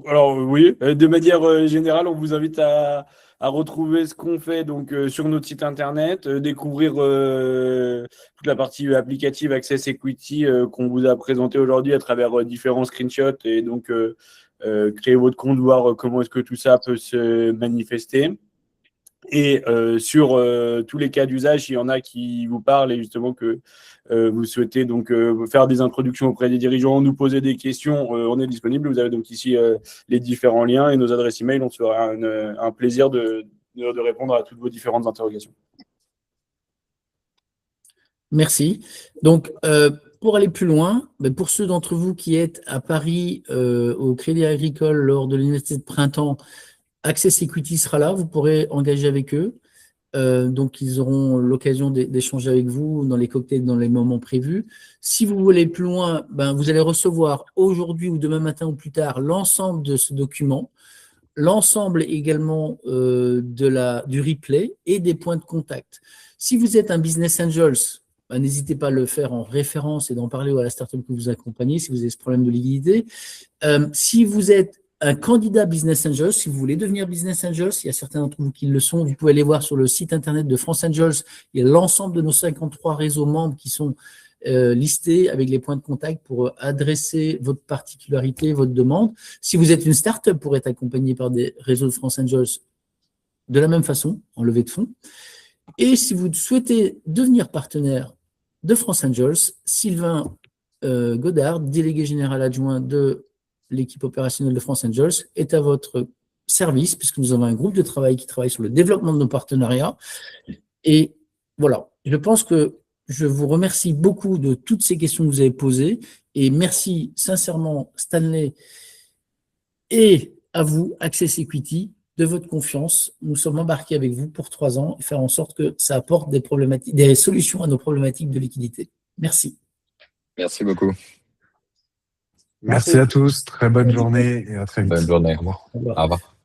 Alors oui, de manière générale, on vous invite à retrouver ce qu'on fait donc sur notre site internet, découvrir toute la partie applicative Access Equity qu'on vous a présenté aujourd'hui à travers différents screenshots et donc créer votre compte, voir comment est-ce que tout ça peut se manifester. Et sur tous les cas d'usage, il y en a qui vous parlent et justement que vous souhaitez donc faire des introductions auprès des dirigeants, nous poser des questions, on est disponible. Vous avez donc ici les différents liens et nos adresses email. On se fera un plaisir de répondre à toutes vos différentes interrogations. Merci. Donc, pour aller plus loin, pour ceux d'entre vous qui êtes à Paris au Crédit Agricole lors de l'Université de Printemps, Access Equity sera là, vous pourrez engager avec eux. Donc, ils auront l'occasion d'échanger avec vous dans les cocktails, dans les moments prévus. Si vous voulez plus loin, vous allez recevoir aujourd'hui ou demain matin ou plus tard l'ensemble de ce document, l'ensemble également du replay et des points de contact. Si vous êtes un business angels, n'hésitez pas à le faire en référence et d'en parler à la startup que vous accompagnez si vous avez ce problème de liquidité. Si vous êtes un candidat Business Angels, si vous voulez devenir Business Angels, il y a certains d'entre vous qui le sont, vous pouvez aller voir sur le site internet de France Angels, il y a l'ensemble de nos 53 réseaux membres qui sont listés avec les points de contact pour adresser votre particularité, votre demande. Si vous êtes une start-up pour être accompagné par des réseaux de France Angels, de la même façon, en levée de fonds. Et si vous souhaitez devenir partenaire de France Angels, Sylvain Godard, délégué général adjoint de l'équipe opérationnelle de France Angels, est à votre service, puisque nous avons un groupe de travail qui travaille sur le développement de nos partenariats. Et voilà, je pense que je vous remercie beaucoup de toutes ces questions que vous avez posées, et merci sincèrement Stanley et à vous, Access Equity, de votre confiance. Nous sommes embarqués avec vous pour 3 ans et faire en sorte que ça apporte des solutions à nos problématiques de liquidité. Merci. Merci beaucoup. Merci à tous, très bonne journée et à très vite. Bonne journée. Au revoir. Au revoir.